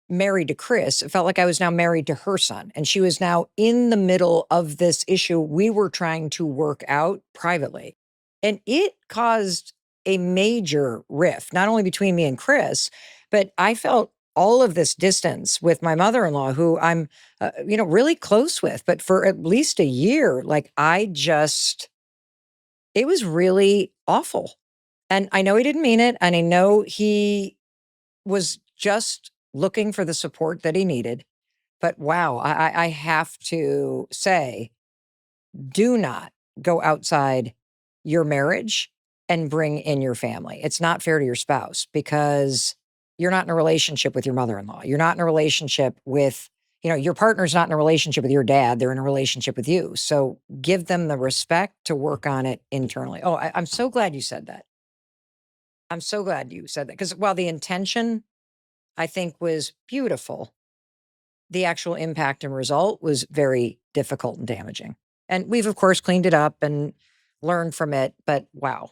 [SPEAKER 2] married to Chris. It felt like I was now married to her son. And she was now in the middle of this issue we were trying to work out privately. And it caused a major rift, not only between me and Chris, but I felt all of this distance with my mother-in-law, who I'm, really close with. But for at least a year, like it was really awful. And I know he didn't mean it. And I know he was just looking for the support that he needed. But wow, I have to say, do not go outside your marriage and bring in your family. It's not fair to your spouse because you're not in a relationship with your mother-in-law. You're not in a relationship with, your partner's not in a relationship with your dad. They're in a relationship with you. So give them the respect to work on it internally. Oh, I'm so glad you said that. I'm so glad you said that because while the intention, I think, was beautiful, the actual impact and result was very difficult and damaging. And we've, of course, cleaned it up and learned from it. But wow.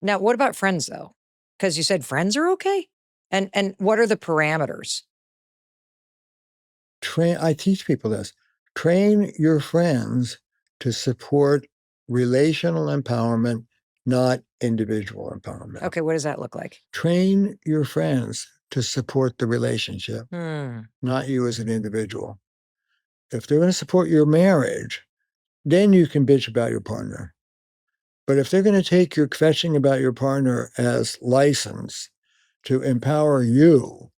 [SPEAKER 2] Now, what about friends, though? Because you said friends are okay. And what are the parameters?
[SPEAKER 1] I teach people this. Train your friends to support relational empowerment, not individual empowerment.
[SPEAKER 2] Okay, what does that look like?
[SPEAKER 1] Train your friends to support the relationship, not you as an individual. If they're going to support your marriage, then you can bitch about your partner. But if they're going to take your kvetching about your partner as license to empower you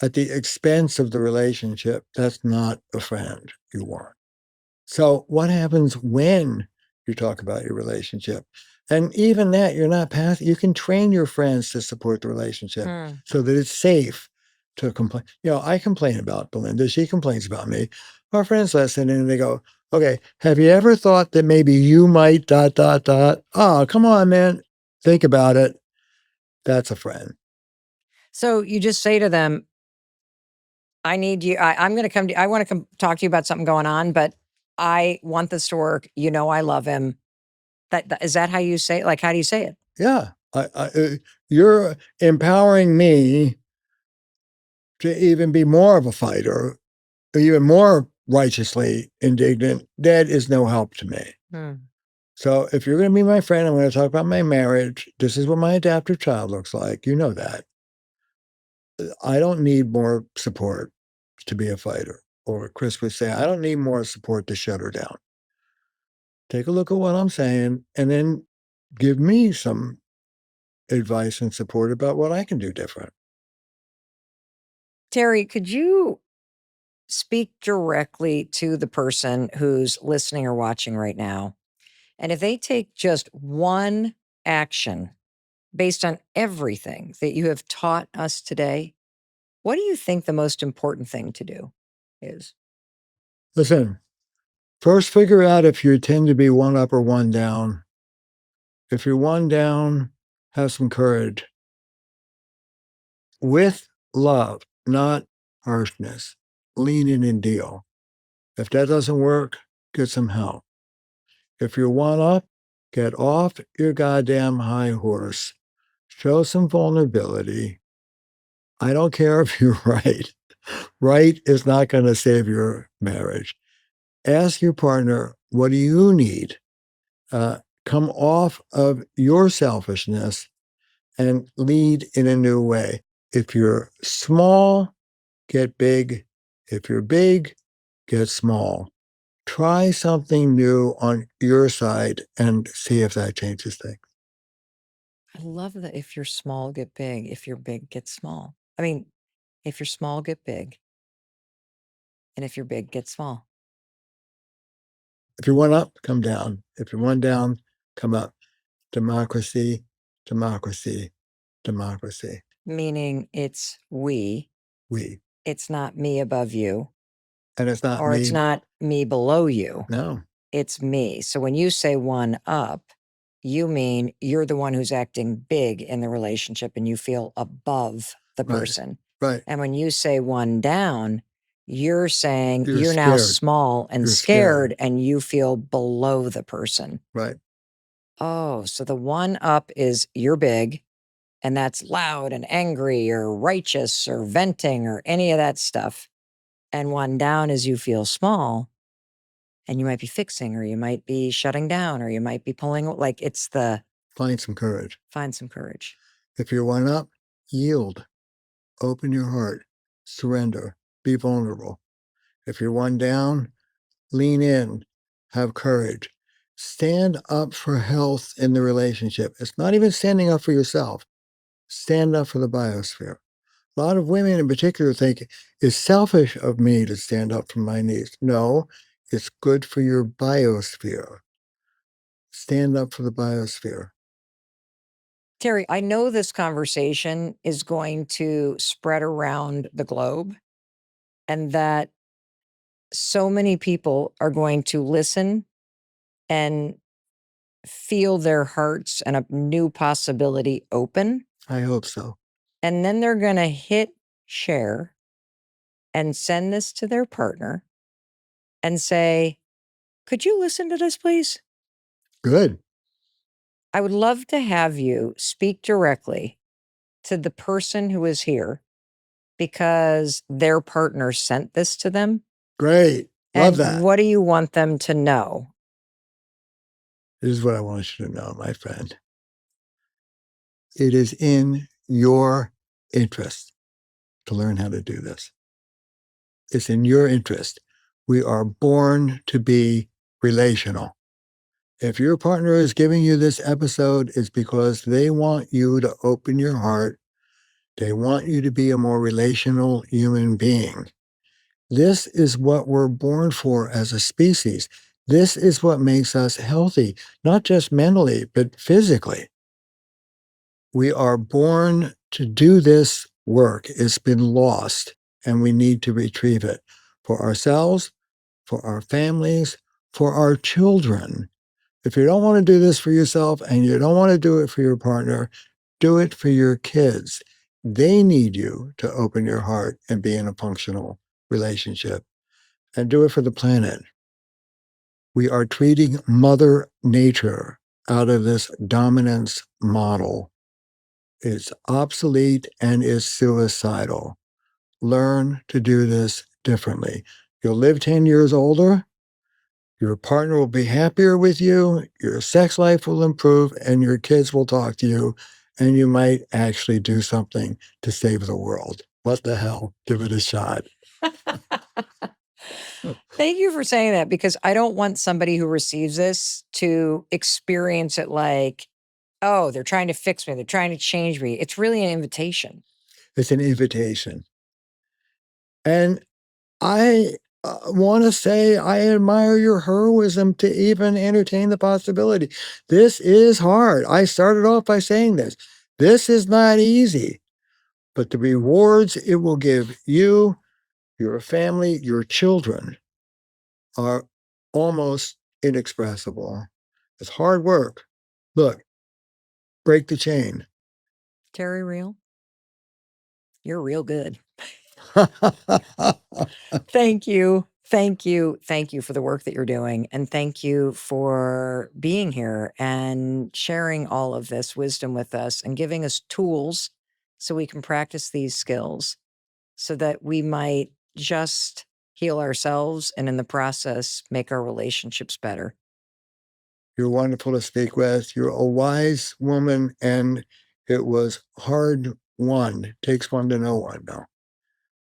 [SPEAKER 1] at the expense of the relationship, that's not a friend you want. So what happens when you talk about your relationship? And even that, you're not past, you can train your friends to support the relationship so that it's safe to complain. I complain about Belinda. She complains about me. Our friends listen and they go, okay, have you ever thought that maybe you might ... Oh, come on, man. Think about it. That's a friend.
[SPEAKER 2] So you just say to them, I need you. I'm going to come to, I want to come talk to you about something going on, but I want this to work. I love him. Is that how you say it? Like, how do you say it?
[SPEAKER 1] Yeah. You're empowering me to even be more of a fighter, even more righteously indignant. That is no help to me. So if you're going to be my friend, I'm going to talk about my marriage. This is what my adaptive child looks like. You know that. I don't need more support to be a fighter. Or Chris would say, I don't need more support to shut her down. Take a look at what I'm saying and then give me some advice and support about what I can do different.
[SPEAKER 2] Terry, could you speak directly to the person who's listening or watching right now? And if they take just one action based on everything that you have taught us today, what do you think the most important thing to do is?
[SPEAKER 1] Listen, first figure out if you tend to be one up or one down. If you're one down, have some courage. With love, not harshness. Lean in and deal. If that doesn't work, get some help. If you're one up, get off your goddamn high horse. Show some vulnerability. I don't care if you're right. Right is not going to save your marriage. Ask your partner, what do you need? Come off of your selfishness and lead in a new way. If you're small, get big. If you're big, get small. Try something new on your side and see if that changes things.
[SPEAKER 2] I love that if you're small, get big. If you're big, get small. I mean, if you're small, get big. And if you're big, get small.
[SPEAKER 1] If you're one up, come down. If you're one down, come up. Democracy, democracy, democracy.
[SPEAKER 2] Meaning it's we.
[SPEAKER 1] We.
[SPEAKER 2] It's not me above you.
[SPEAKER 1] And it's not
[SPEAKER 2] Or
[SPEAKER 1] me.
[SPEAKER 2] it's not me below you.
[SPEAKER 1] No.
[SPEAKER 2] It's me. So when you say one up, you mean you're the one who's acting big in the relationship and you feel above the person.
[SPEAKER 1] Right.
[SPEAKER 2] And when you say one down, you're saying you're now
[SPEAKER 1] scared.
[SPEAKER 2] small and
[SPEAKER 1] You're
[SPEAKER 2] scared
[SPEAKER 1] scared.
[SPEAKER 2] and you feel below the person.
[SPEAKER 1] Right.
[SPEAKER 2] Oh, so the one up is you're big and that's loud and angry or righteous or venting or any of that stuff. And one down is you feel small and you might be fixing or you might be shutting down or you might be pulling, like it's the
[SPEAKER 1] Find some courage.
[SPEAKER 2] find some courage.
[SPEAKER 1] If you're one up, yield. Open your heart. Surrender. Be vulnerable. If you're one down, lean in. Have courage. Stand up for health in the relationship. It's not even standing up for yourself. Stand up for the biosphere. A lot of women in particular think it's selfish of me to stand up for my needs. No, it's good for your biosphere. Stand up for the biosphere.
[SPEAKER 2] Terry, I know this conversation is going to spread around the globe and that so many people are going to listen and feel their hearts and a new possibility open.
[SPEAKER 1] I hope so.
[SPEAKER 2] And then they're going to hit share and send this to their partner and say, could you listen to this, please?
[SPEAKER 1] Good.
[SPEAKER 2] I would love to have you speak directly to the person who is here because their partner sent this to them.
[SPEAKER 1] Great. Love
[SPEAKER 2] And
[SPEAKER 1] that.
[SPEAKER 2] what do you want them to know?
[SPEAKER 1] This is what I want you to know, my friend. It is in your interest to learn how to do this. It's in your interest. We are born to be relational. If your partner is giving you this episode, it's because they want you to open your heart. They want you to be a more relational human being. This is what we're born for as a species. This is what makes us healthy, not just mentally, but physically. We are born to do this work. It's been lost, and we need to retrieve it for ourselves, for our families, for our children. If you don't want to do this for yourself and you don't want to do it for your partner, do it for your kids. They need you to open your heart and be in a functional relationship. And do it for the planet. We are treating Mother Nature out of this dominance model. It's obsolete and is suicidal. Learn to do this differently. You'll live 10 years older. Your partner will be happier with you. Your sex life will improve and your kids will talk to you. And you might actually do something to save the world. What the hell? Give it a shot.
[SPEAKER 2] Thank you for saying that because I don't want somebody who receives this to experience it like, oh, they're trying to fix me. They're trying to change me. It's really an invitation.
[SPEAKER 1] It's an invitation. And I want to say I admire your heroism to even entertain the possibility. This is hard. I started off by saying this. This is not easy, but the rewards it will give you, your family, your children are almost inexpressible. It's hard work. Look, break the chain.
[SPEAKER 2] Terry Real, you're real good. Thank you. Thank you. Thank you for the work that you're doing. And thank you for being here and sharing all of this wisdom with us and giving us tools so we can practice these skills so that we might just heal ourselves and in the process make our relationships better.
[SPEAKER 1] You're wonderful to speak with. You're a wise woman, and it was hard won. It takes one to know one, though.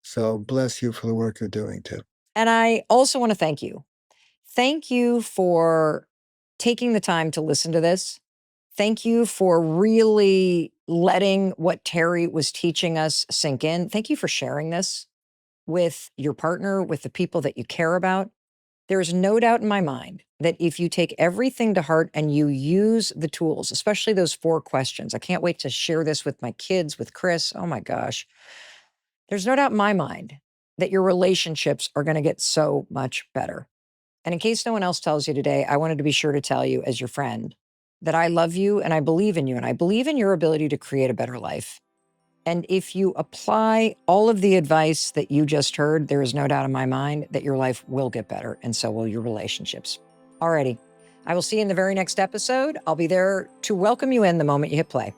[SPEAKER 1] So bless you for the work you're doing, too.
[SPEAKER 2] And I also want to thank you. Thank you for taking the time to listen to this. Thank you for really letting what Terry was teaching us sink in. Thank you for sharing this with your partner, with the people that you care about. There is no doubt in my mind that if you take everything to heart and you use the tools, especially those 4 questions, I can't wait to share this with my kids, with Chris. Oh my gosh. There's no doubt in my mind that your relationships are going to get so much better. And in case no one else tells you today, I wanted to be sure to tell you as your friend that I love you and I believe in you and I believe in your ability to create a better life. And if you apply all of the advice that you just heard, there is no doubt in my mind that your life will get better and so will your relationships. Alrighty. I will see you in the very next episode. I'll be there to welcome you in the moment you hit play.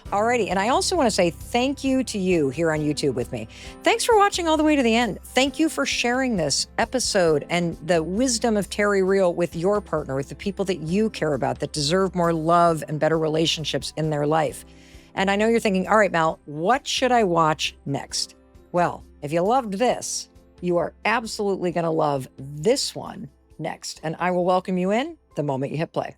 [SPEAKER 2] Alrighty. And I also want to say thank you to you here on YouTube with me. Thanks for watching all the way to the end. Thank you for sharing this episode and the wisdom of Terry Real with your partner, with the people that you care about that deserve more love and better relationships in their life. And I know you're thinking, all right, Mel, what should I watch next? Well, if you loved this, you are absolutely going to love this one next. And I will welcome you in the moment you hit play.